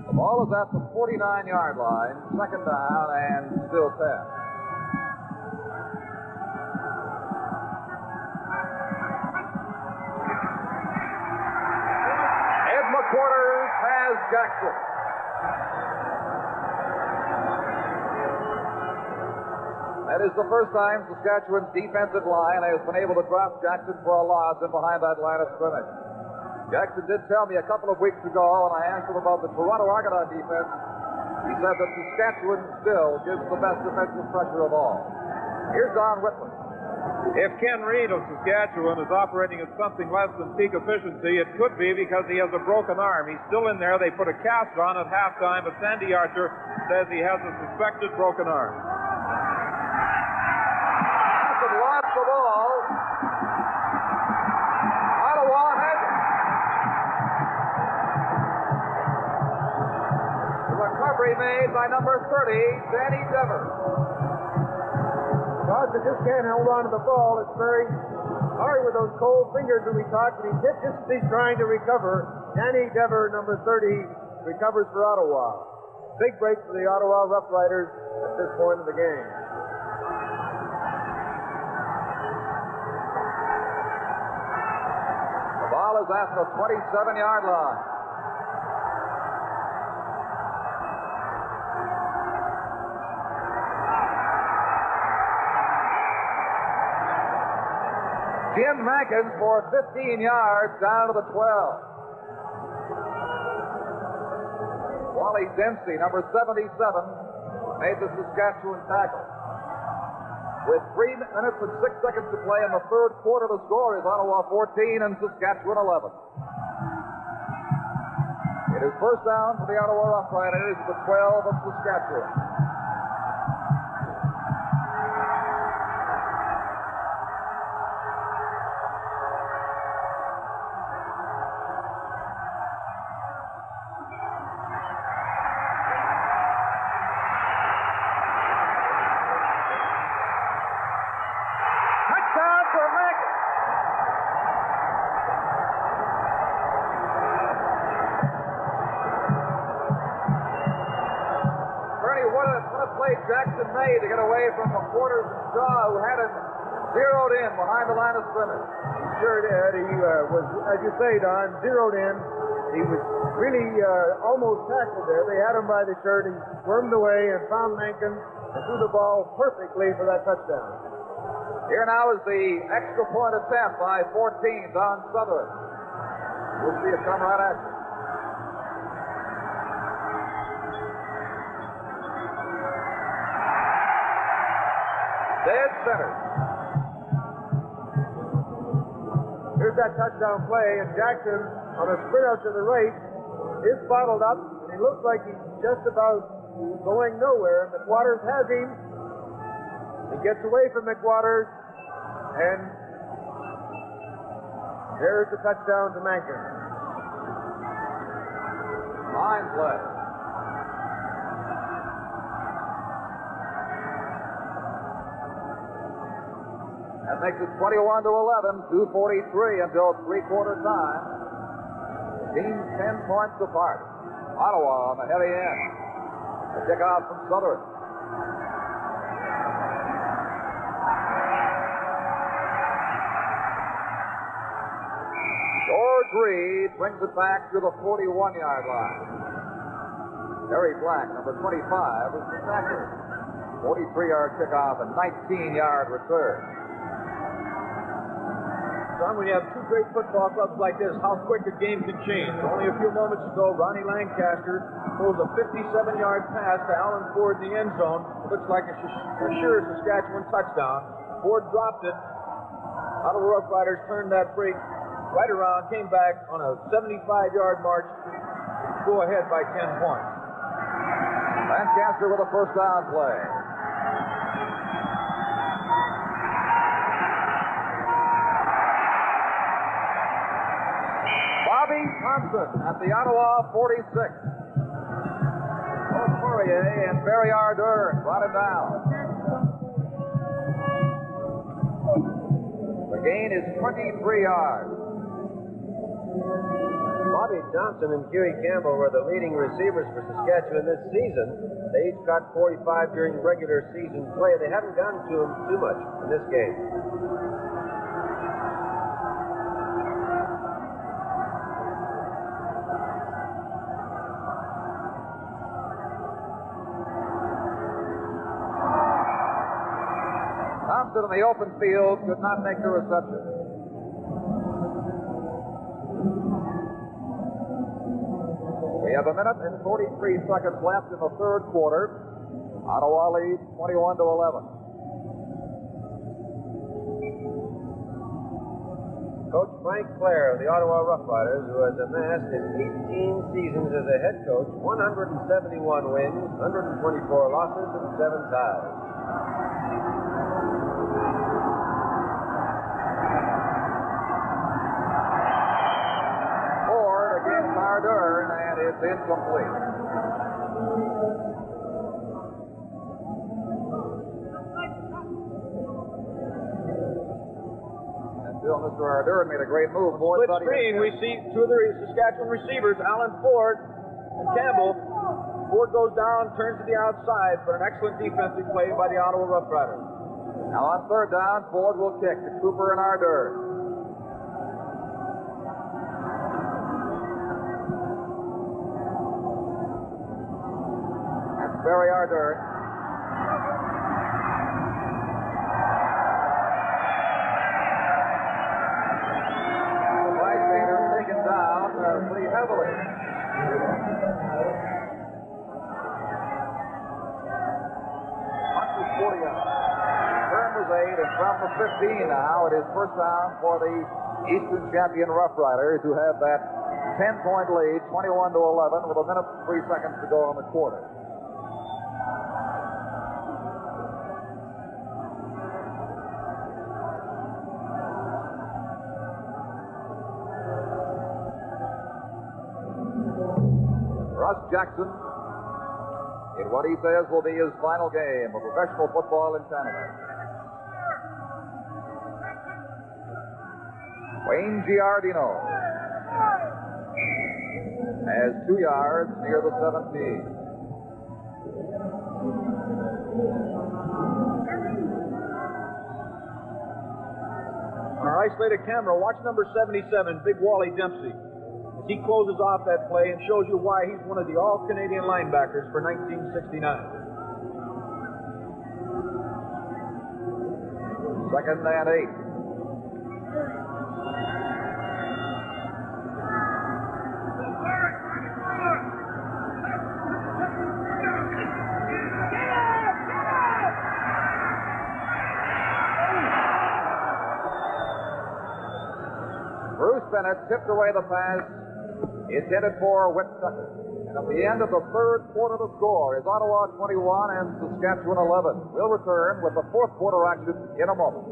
The ball is at the 49-yard line. Second down and still 10. McQuarters has Jackson. That is the first time Saskatchewan's defensive line has been able to drop Jackson for a loss in behind that line of scrimmage. Jackson did tell me a couple of weeks ago when I asked him about the Toronto Argonaut defense, he said that Saskatchewan still gives the best defensive pressure of all. Here's Don Whitman. If Ken Reed of Saskatchewan is operating at something less than peak efficiency, it could be because he has a broken arm. He's still in there. They put a cast on at halftime, but Sandy Archer says he has a suspected broken arm. Jackson lost the ball. Ottawa has it. Recovery made by number 30, Danny Dever. Dodson just can't hold on to the ball. It's very hard with those cold fingers that we talked, and he's hit just as he's trying to recover. Danny Dever, number 30, recovers for Ottawa. Big break for the Ottawa Rough Riders at this point of the game. The ball is at the 27-yard line. Jim Mankins for 15 yards down to the 12. Wally Dempsey, number 77, made the Saskatchewan tackle. With 3 minutes and 6 seconds to play in the third quarter, the score is Ottawa 14 and Saskatchewan 11. It is first down for the Ottawa Rough Riders at the 12 of Saskatchewan. Jackson made to get away from McQuarters and Shaw, who had him zeroed in behind the line of scrimmage. He sure did. He was, as you say, Don, zeroed in. He was really almost tackled there. They had him by the shirt. He squirmed away and found Mankins and threw the ball perfectly for that touchdown. Here now is the extra point attempt by 14, Don Sutherland. We'll see it come right at you. Dead center. Here's that touchdown play, and Jackson on a sprint out to the right is bottled up, and he looks like he's just about going nowhere. McWaters has him. He gets away from McWaters, and there's the touchdown to Mankins. Line play. That makes it 21 to 11, 2:43 until three-quarter time. Teams 10 points apart. Ottawa on the heavy end. A kickoff from Southern. George Reed brings it back to the 41-yard line. Harry Black, number 25, is the tackler. 43-yard kickoff and 19-yard return. John, when you have two great football clubs like this, how quick a game can change. Only a few moments ago, Ronnie Lancaster throws a 57-yard pass to Alan Ford in the end zone. It looks like a sure Saskatchewan touchdown. Ford dropped it. Ottawa Rough Riders turned that break right around, came back on a 75-yard march to go ahead by 10 points. Lancaster with a first down play. Bobby Thompson at the Ottawa 46. Both Poirier and Barry Ardern brought him down. The gain is 23 yards. Bobby Thompson and Huey Campbell were the leading receivers for Saskatchewan this season. They each got 45 during regular season play. They haven't gotten to him too much in this game. Thompson in the open field could not make the reception. We have a minute and 43 seconds left in the third quarter. Ottawa leads 21 to 11. Coach Frank Clare of the Ottawa Rough Riders, who has amassed in 18 seasons as a head coach 171 wins, 124 losses, and 7 ties. Ford against Ardern, and it's incomplete. Still, Mr. Ardern made a great move. Split screen, we see two of the Saskatchewan receivers, Alan Ford and Campbell. Ford goes down, turns to the outside, but an excellent defensive play by the Ottawa Rough Riders. Now on third down, Ford will kick to Cooper and Ardern. That's Barry Ardern. Pretty heavily. Hunt was 40 yards. Turn was 8, and from the 15 now, it is first down for the Eastern champion Rough Riders, who have that 10-point lead, 21-11, with 1 minute and 3 seconds to go in the quarter. Russ Jackson, in what he says will be his final game of professional football in Canada. Wayne Giardino has 2 yards near the 17. On our isolated camera, watch number 77, Big Wally Dempsey. He closes off that play and shows you why he's one of the all-Canadian linebackers for 1969. Second and 8. Bruce Bennett tipped away the pass intended for Whit Tucker. And at the end of the third quarter, the score is Ottawa 21 and Saskatchewan 11. We'll return with the fourth quarter action in a moment.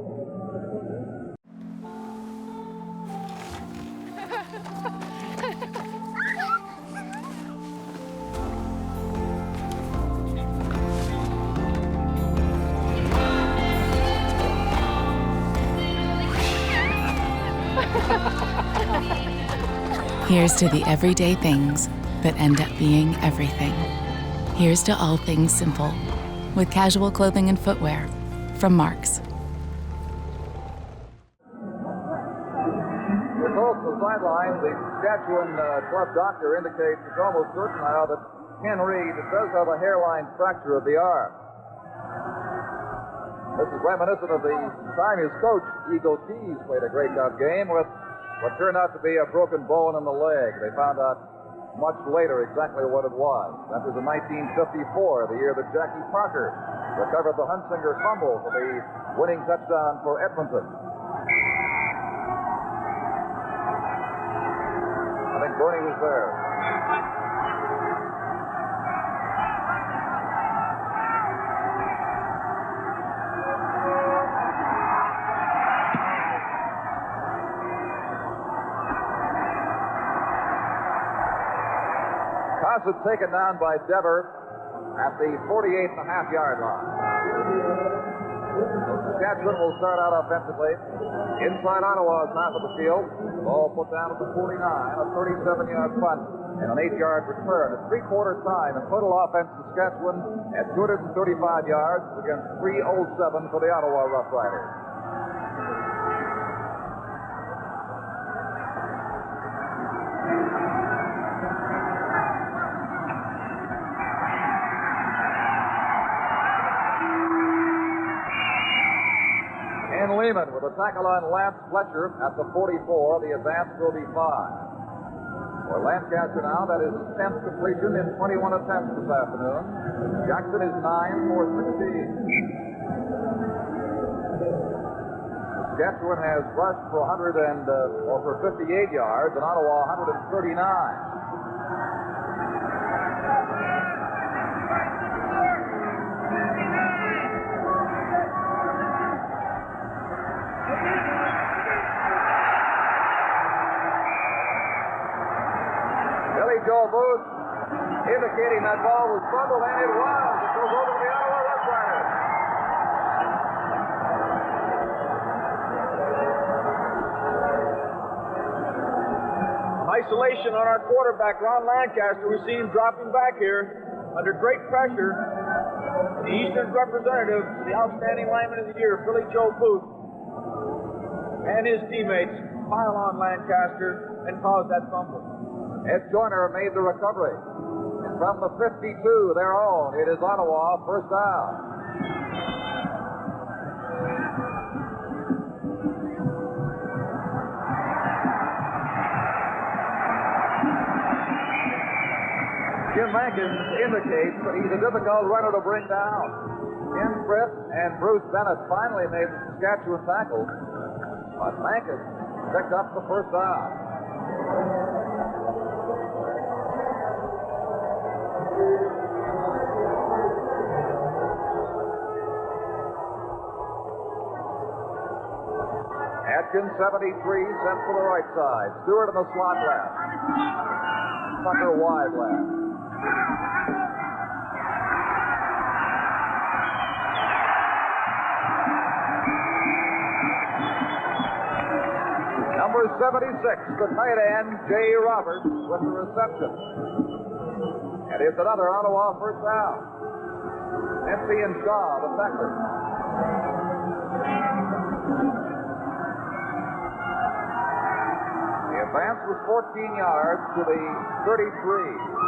Here's to the everyday things that end up being everything. Here's to all things simple, with casual clothing and footwear from Marks. We're told from the sidelines, the Saskatchewan club doctor indicates it's almost certain now that Ken Reed does have a hairline fracture of the arm. This is reminiscent of the time his coach, Eagle Keys, played a Grey Cup game with what turned out to be a broken bone in the leg. They found out much later exactly what it was. That was in 1954, the year that Jackie Parker recovered the Hunsinger fumble for the winning touchdown for Edmonton. I think Bernie was there. Cossett taken down by Dever at the 48.5-yard line. So Saskatchewan will start out offensively. Inside Ottawa's half of the field. Ball put down at the 49, a 37-yard punt, and an 8-yard return. At three-quarter time, and total offense, Saskatchewan at 235 yards against 307 for the Ottawa Rough Riders. Lehman with a tackle on Lance Fletcher at the 44. The advance will be 5. For Lancaster now, that is his 10th completion in 21 attempts this afternoon. Jackson is 9 for 16. Saskatchewan has rushed for 58 yards, and Ottawa 139. Joe Booth indicating that ball was fumbled, and it was. It goes over to the Ottawa Rough Riders. Isolation on our quarterback, Ron Lancaster. We see him dropping back here under great pressure. The Eastern representative, the outstanding lineman of the year, Billy Joe Booth, and his teammates pile on Lancaster and cause that fumble. Ed Joyner made the recovery. And from the 52, their own, it is Ottawa, first down. Jim Mankins indicates that he's a difficult runner to bring down. Ken Britt and Bruce Bennett finally made the Saskatchewan tackle, but Mankins picked up the first down. Atkins, 73, sent for the right side. Stewart in the slot left. Tucker wide left. Number 76, the tight end, Jay Roberts, with the reception. And it's another Ottawa first down. Dempsey and Shaw, the tacklers. The advance was 14 yards to the 33.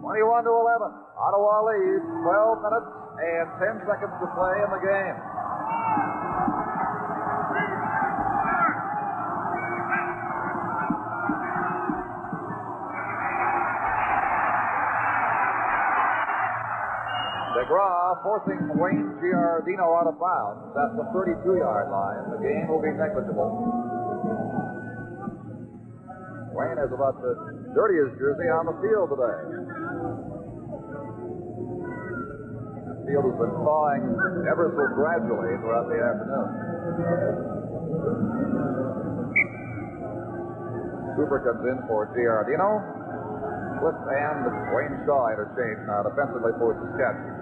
21-11. Ottawa leads. 12 minutes and 10 seconds to play in the game. DeGraw forcing Wayne Giardino out of bounds at the 32-yard line. The game will be negligible. Wayne has about the dirtiest jersey on the field today. The field has been thawing ever so gradually throughout the afternoon. Cooper comes in for Giardino. Cliff and Wayne Shaw interchange now defensively for Saskatchewan.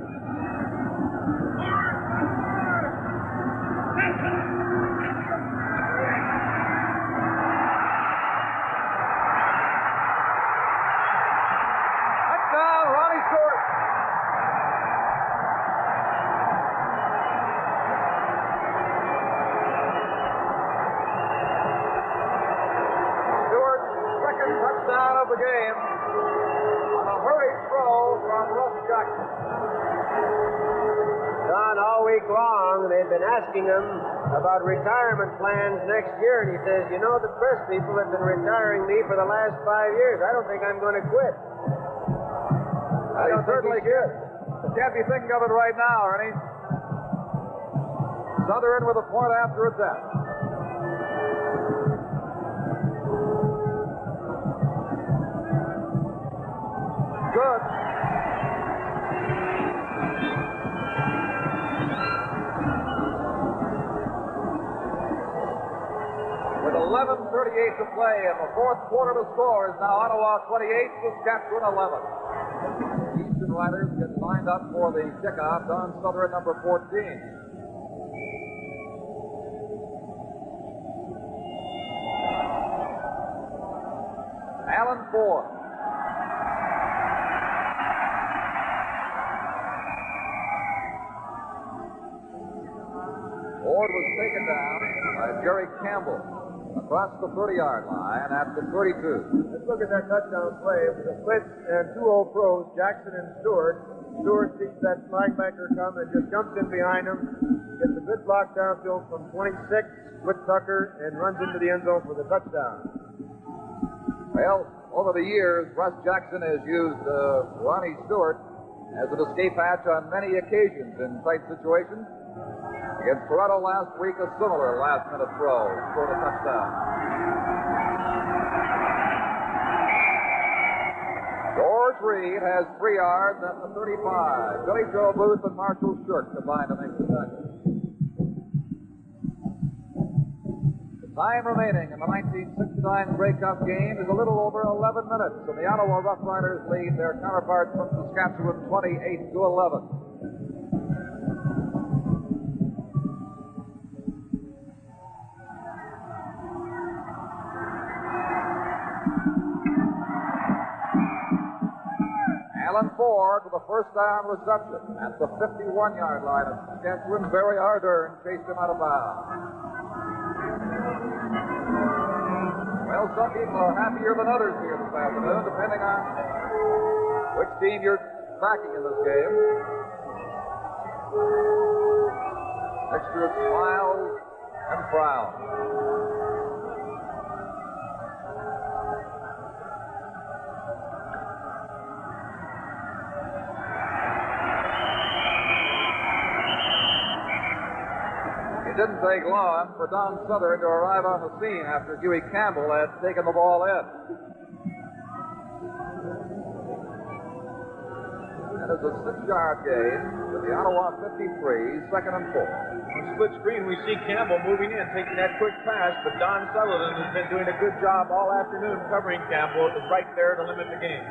Asking him about retirement plans next year, and he says, you know, the press people have been retiring me for the last 5 years. I don't think I'm going to quit. I don't certainly should. Can't be thinking of it right now, Ernie. Southern with a point after a death. Good. With 11:38 to play in the fourth quarter, the score is now Ottawa 28, Saskatchewan 11. Eastern Riders get lined up for the kickoff on Southern number 14. Allen Ford. Ford was taken down by Jerry Campbell across the 30-yard line at the 32. Let's look at that touchdown play. It was a blitz and two old pros, Jackson and Stewart. Stewart sees that linebacker come and just jumps in behind him, gets a good block downfield from 26 with Tucker, and runs into the end zone for the touchdown. Well, over the years, Russ Jackson has used Ronnie Stewart as an escape hatch on many occasions in tight situations. Against Toronto last week, a similar last-minute throw for the touchdown. George Reed has 3 yards at the 35. Billy Joe Booth and Marshall Shirk combined to make the tackle. The Time remaining in the 1969 Grey Cup game is a little over 11 minutes, and the Ottawa Rough Riders lead their counterparts from Saskatchewan 28-11. Alan Ford with a first down reception at the 51-yard line of Saskatchewan. Barry Ardern chased him out of bounds. Well, some people are happier than others here this afternoon, depending on which team you're backing in this game. Mixture of smiles and frowns. It didn't take long for Don Southern to arrive on the scene after Huey Campbell had taken the ball in. That is a 6-yard gain with the Ottawa 53, 2nd and 4. On split screen, we see Campbell moving in, taking that quick pass, but Don Sutherland has been doing a good job all afternoon covering Campbell. It was right there to limit the game.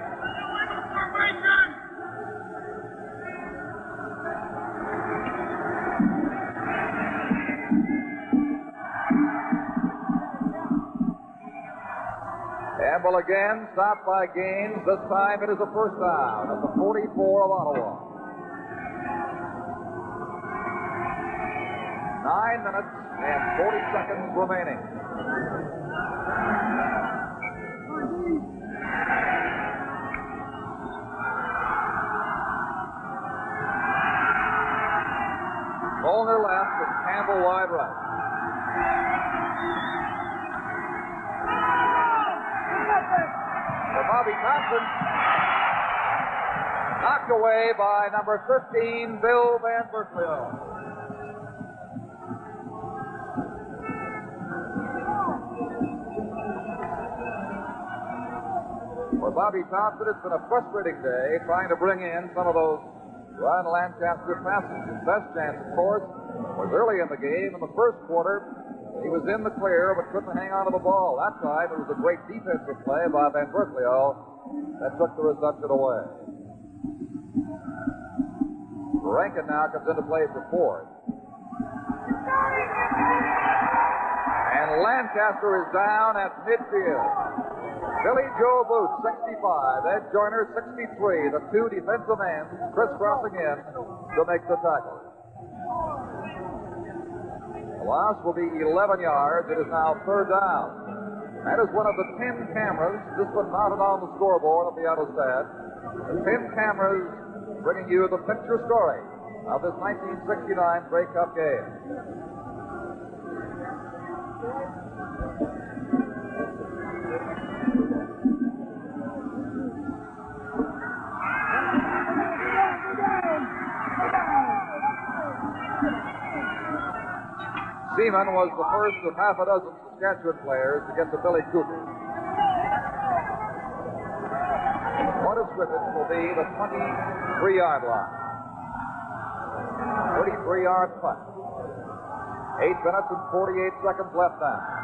Campbell again, stopped by Gaines. This time it is a first down at the 44 of Ottawa. 9 minutes and 40 seconds remaining. Molnar left and Campbell wide right. For Bobby Thompson, knocked away by number 15, Bill Van Berkeley. For Bobby Thompson, it's been a frustrating day trying to bring in some of those Ron Lancaster passes. His best chance, of course, was early in the game. In the first quarter, he was in the clear but couldn't hang on to the ball. That time, it was a great defensive play by Van Berkeley that took the reception away. Rankin now comes into play for Ford. And Lancaster is down at midfield. Billy Joe Booth, 65. Ed Joyner, 63. The two defensive ends crisscrossing in to make the tackle. The loss will be 11 yards. It is now third down. That is one of the 10 cameras. This one mounted on the scoreboard of the Autostat. The 10 cameras bringing you the picture story of this 1969 Grey Cup game. Seaman was the first of half a dozen Saskatchewan players to get to Billy Cooper. Point of scrimmage will be the 23-yard line. 33-yard punt. 8 minutes and 48 seconds left now.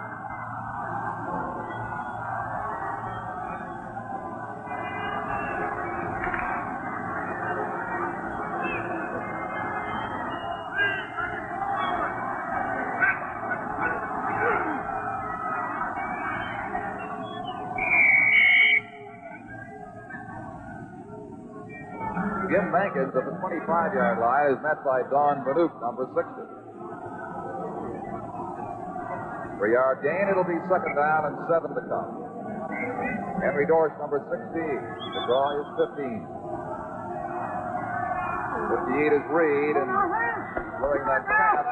Jim Bankins at the 25-yard line is met by Don Benook, number 60. 3-yard gain, it'll be second down and 7 to come. Henry Dorsch, number 16. The draw is 15. 58 is Reed, and throwing that pass,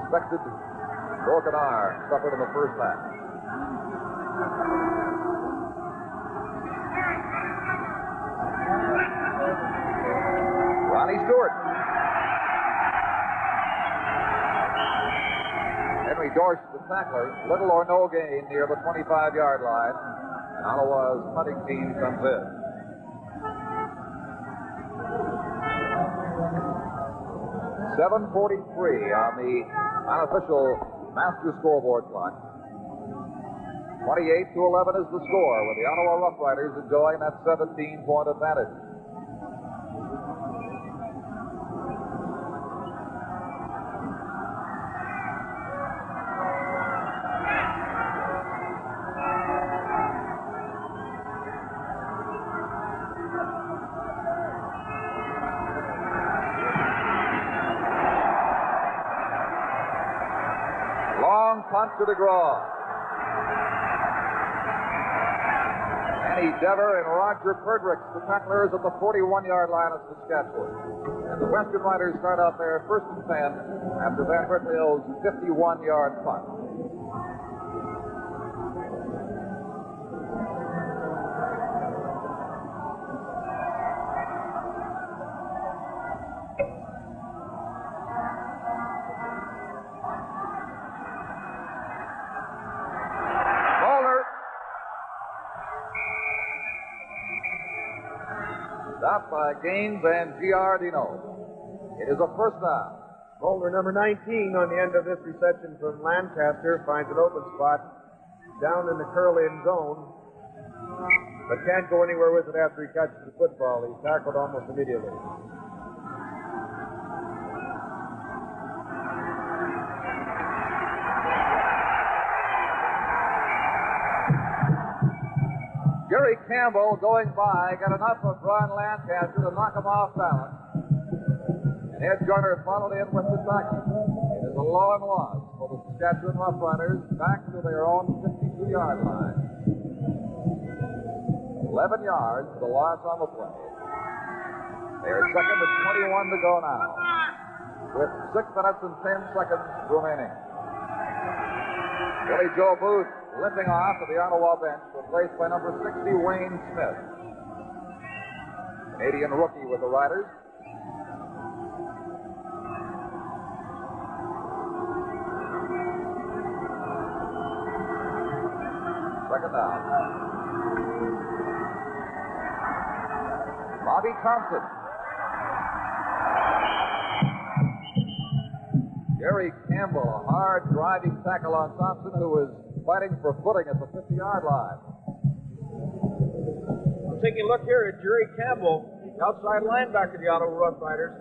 suspected broken arm, suffered in the first half. Ronnie Stewart. Henry Dorsch, the tackler, little or no gain near the 25-yard line. And Ottawa's punting team comes in. .7:43 on the unofficial master scoreboard clock. 28-11 is the score, with the Ottawa Rough Riders enjoying that 17-point advantage. Long punt to DeGraw. Andy Dever and Roger Perdrix, the tacklers at the 41-yard line of Saskatchewan. And the Western Riders start out there first and 10 after Van Hertlio's 51-yard punt. Stopped by Gaines and Giardino. It is a first down. Boulder number 19 on the end of this reception from Lancaster finds an open spot down in the curl-in zone, but can't go anywhere with it after he catches the football. He's tackled almost immediately. Jerry Campbell going by got enough of Brian Lancaster to knock him off balance. And Ed Joyner followed in with the tackle. It is a low and loss for the Saskatchewan Roughriders back to their own 52-yard line. 11 yards, the loss on the play. They are second at 21 to go now, with 6 minutes and 10 seconds remaining. Billy Joe Booth limping off of the Ottawa bench, replaced by number 60, Wayne Smith. Canadian rookie with the Riders. Second down. Bobby Thompson. Jerry Campbell, a hard driving tackle on Thompson, who was fighting for footing at the 50-yard line. We're taking a look here at Jerry Campbell, outside linebacker of the Ottawa Rough Riders.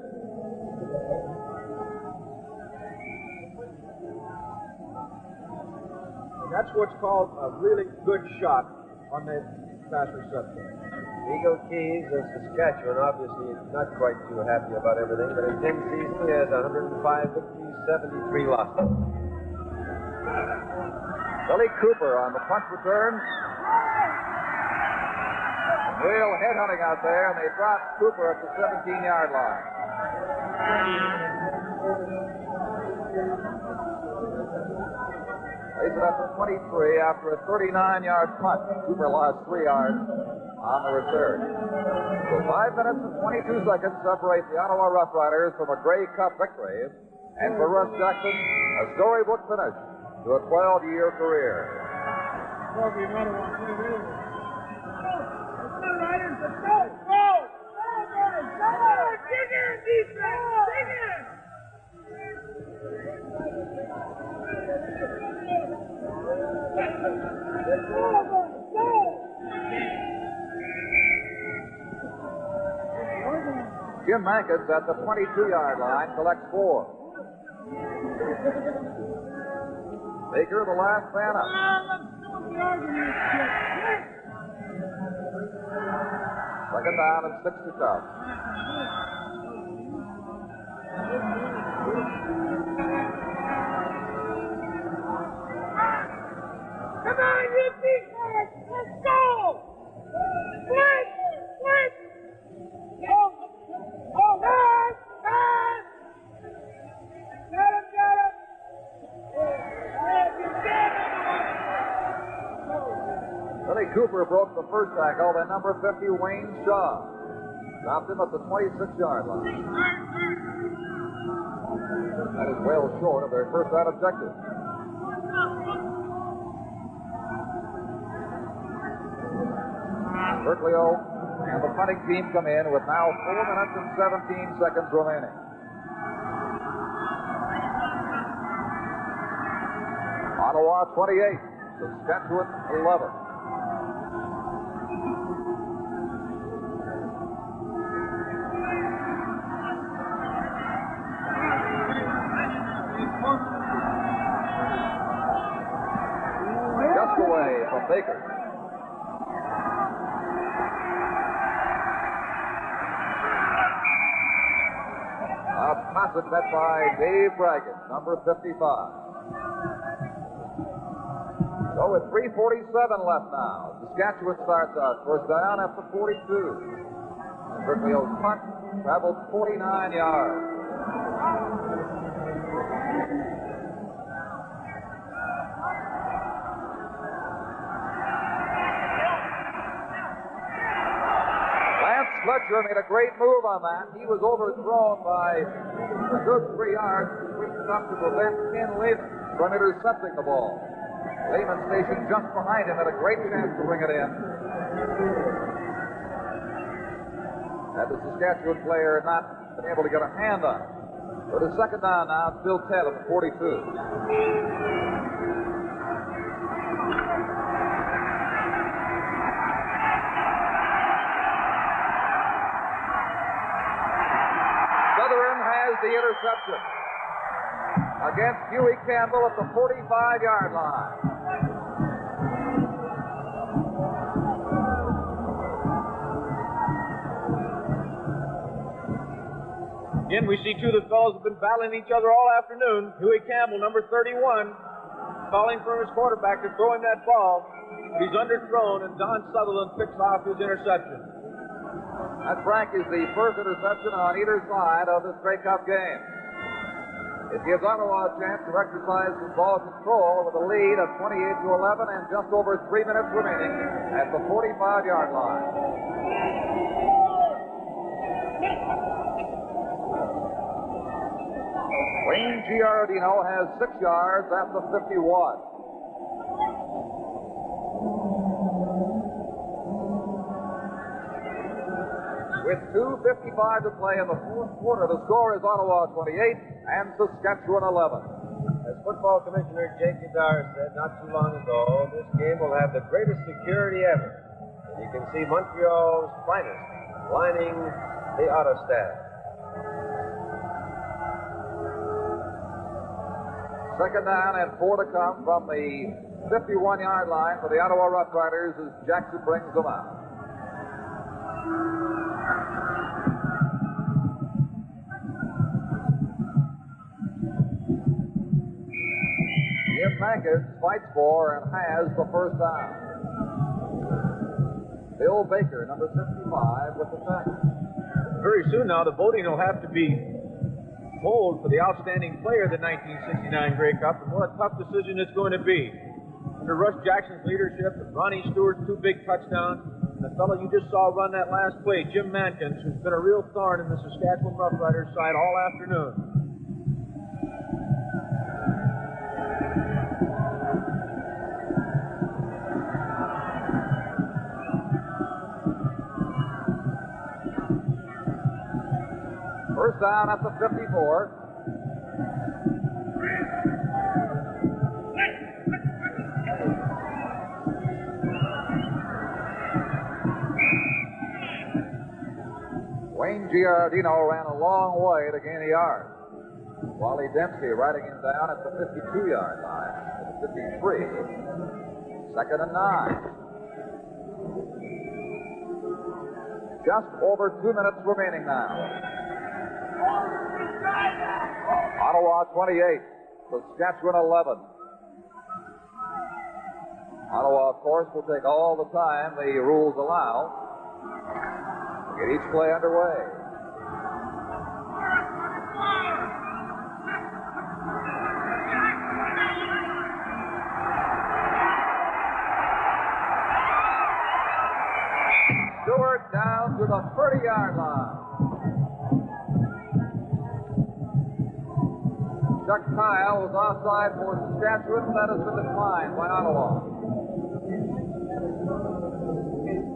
And that's what's called a really good shot on the pass reception. Eagle Keys of Saskatchewan obviously not quite too happy about everything, but in 10 seasons he has 105 victories, 73 losses. Billy Cooper on the punt return. Real headhunting out there, and they dropped Cooper at the 17-yard line. Lays it up to 23 after a 39-yard punt. Cooper lost 3 yards on the return. So 5 minutes and 22 seconds separate the Ottawa Rough Riders from a Grey Cup victory. And for Russ Jackson, a storybook finish to a 12-year career. Jim Mankins at the 22-yard line collects 4. Baker, the last man up. Second down and 6 to come. Come on, you defense! Let's go! Split! Split! Oh, man! Man! Get him, get him! Billy Cooper broke the first tackle, then number 50, Wayne Shaw. Dropped him at the 26-yard line. That is well short of their first down objective. Berkeley and the punting team come in with now 4 minutes and 17 seconds remaining. Ottawa 28, Saskatchewan 11. Just away from Baker. A pass it met by Dave Bragan, number 55. So with 3:47 left now, Saskatchewan starts out first down after 42. And Berkeley's punt traveled 49 yards. Fletcher made a great move on that. He was overthrown by a good 3 yards, which was enough to prevent Ken Lehman from intercepting the ball. Lehman stationed just behind him, had a great chance to bring it in. Had the Saskatchewan player not been able to get a hand on it. But it's second down now, still 10 at the 42. The interception against Huey Campbell at the 45-yard line. Again, we see two of the fellows have been battling each other all afternoon. Huey Campbell, number 31, calling for his quarterback to throw him that ball. He's underthrown, and Don Sutherland picks off his interception. That, Frank, is the first interception on either side of this Grey Cup game. It gives Ottawa a chance to exercise some ball control with a lead of 28-11 and just over 3 minutes remaining at the 45-yard line. Wayne Giardino has 6 yards at the 51. With 2:55 to play in the fourth quarter, the score is Ottawa 28 and Saskatchewan 11. As Football Commissioner Jake Gadar said not too long ago, this game will have the greatest security ever. And you can see Montreal's finest lining the Autostad. Second down and 4 to come from the 51-yard line for the Ottawa Rough Riders as Jackson brings them out. Jim Mankins fights for and has the first down. Bill Baker, number 65, with the tackle. Very soon now, the voting will have to be polled for the outstanding player of the 1969 Grey Cup, and what a tough decision it's going to be. Under Russ Jackson's leadership, Ronnie Stewart's 2 big touchdowns, and the fellow you just saw run that last play, Jim Mankins, who's been a real thorn in the Saskatchewan Roughriders side all afternoon. First down at the 54. Wayne Giardino ran a long way to gain a yard. Wally Dempsey riding him down at the 52-yard line, at the 53. Second and 9. Just over 2 minutes remaining now. Ottawa 28, Saskatchewan 11. Ottawa, of course, will take all the time the rules allow to get each play underway. Stewart down to the 30-yard line. Chuck Kyle was offside for Saskatchewan. That has been declined by Ottawa.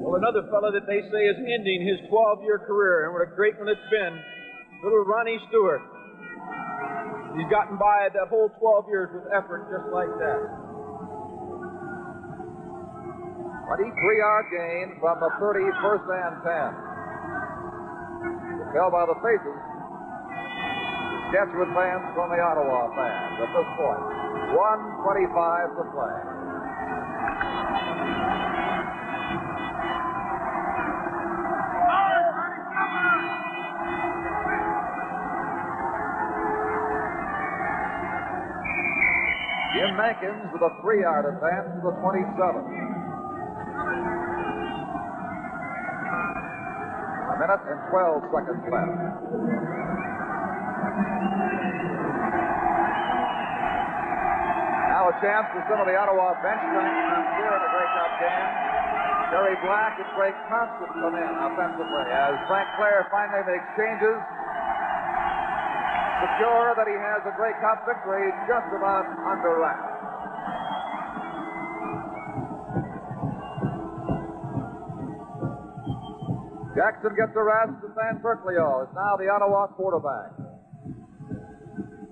Well, another fellow that they say is ending his 12-year career, and what a great one it's been, little Ronnie Stewart. He's gotten by that whole 12 years with effort just like that. 23-yard gain from the 30, first and 10. You can tell by the faces, Saskatchewan fans from the Ottawa fans at this point. 1:25 to play. Jim Mankins with a 3-yard advance to the 27. A minute and 12 seconds left. Now a chance for some of the Ottawa bench strength comes here in the Grey Cup game. Terry Black and Greg Thompson come in offensively as Frank Clare finally makes changes. Secure that he has a Grey Cup victory just about under wraps. Jackson gets the rest, and Van Berkelio is now the Ottawa quarterback.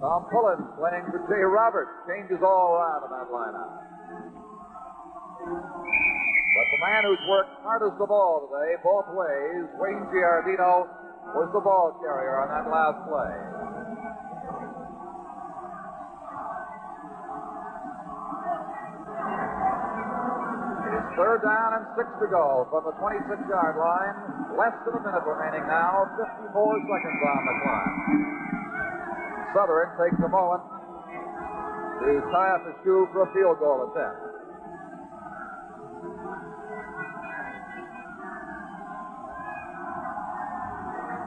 Tom Pullen playing for Jay Roberts. Changes all around in that lineup. But the man who's worked hardest of all today, both ways, Wayne Giardino, was the ball carrier on that last play. It's 3rd down and 6 to go from the 26-yard line. Less than a minute remaining now. 54 seconds on the clock. Southern takes a moment to tie up his shoe for a field goal attempt.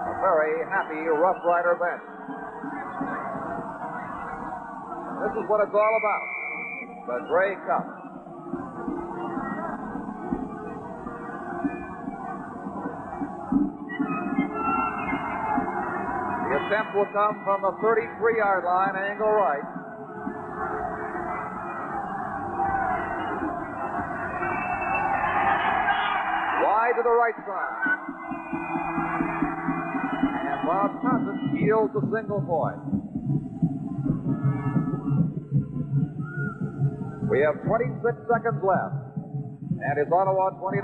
A very happy Rough Rider bench. This is what it's all about. The Grey Cup. The attempt will come from the 33-yard line, angle right. Wide to the right side. And Bob Thompson yields a single point. We have 26 seconds left. And it's Ottawa 29,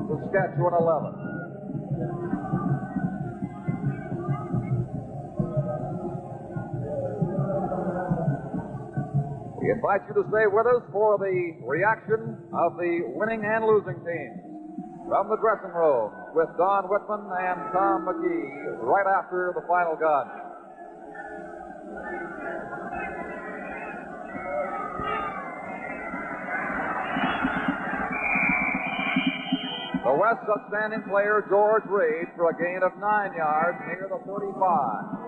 Saskatchewan 11. We invite you to stay with us for the reaction of the winning and losing teams from the dressing room with Don Whitman and Tom McGee right after the final gun. The West's outstanding player, George Reed, for a gain of 9 yards near the 35.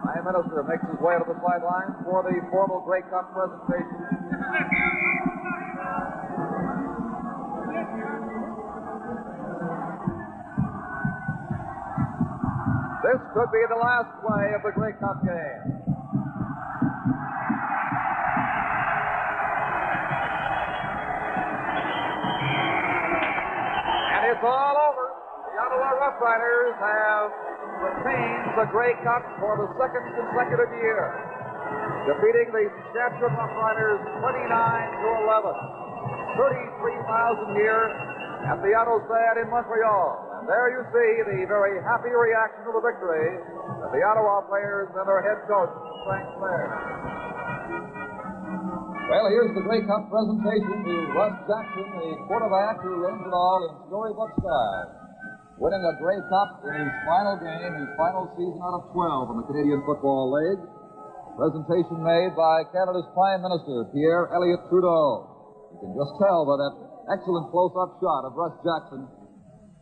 Prime Minister makes his way to the sidelines for the formal Grey Cup presentation. This could be the last play of the Grey Cup game. And it's all over. The Ottawa Rough Riders have retained the Grey Cup for the 2nd consecutive year, defeating the Saskatchewan Rough Riders 29-11. 33,000 here at the Autostad in Montreal. And there you see the very happy reaction to the victory of the Ottawa players and their head coach, Frank Clare. Well, here's the Grey Cup presentation to Russ Jackson, the quarterback who wins it all in storybook style, winning a Grey Cup in his final game, his final season out of 12 in the Canadian Football League. Presentation made by Canada's Prime Minister, Pierre Elliott Trudeau. You can just tell by that excellent close-up shot of Russ Jackson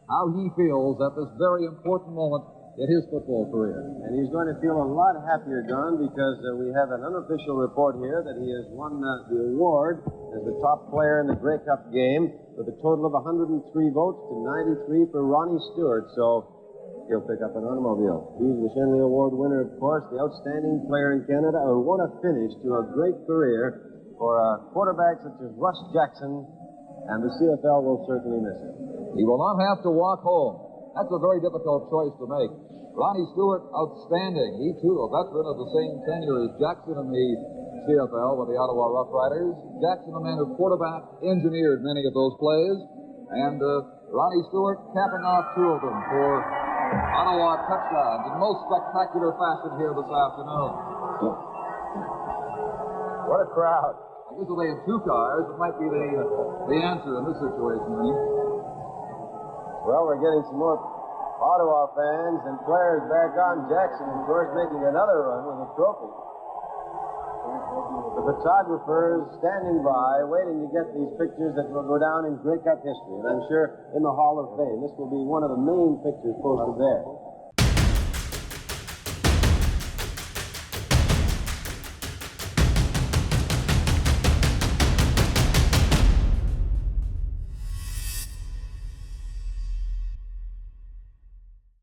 how he feels at this very important moment in his football career. And he's going to feel a lot happier, Don, because we have an unofficial report here that he has won the award as the top player in the Grey Cup game with a total of 103 votes to 93 for Ronnie Stewart. So he'll pick up an automobile. He's the Shenley Award winner, of course, the outstanding player in Canada, and what a finish to a great career for a quarterback such as Russ Jackson, and the CFL will certainly miss him. He will not have to walk home. That's a very difficult choice to make. Ronnie Stewart, outstanding. He, too, a veteran of the same tenure as Jackson in the CFL with the Ottawa Rough Riders. Jackson, the man who quarterbacked, engineered many of those plays, and Ronnie Stewart capping off two of them for Ottawa touchdowns in most spectacular fashion here this afternoon. What a crowd. I guess if they had two cars, it might be the answer in this situation, Ernie. Well, we're getting some more Ottawa fans and players back on. Jackson, of course, making another run with a trophy. The photographers standing by, waiting to get these pictures that will go down in Grey Cup history. And I'm sure in the Hall of Fame, this will be one of the main pictures posted there.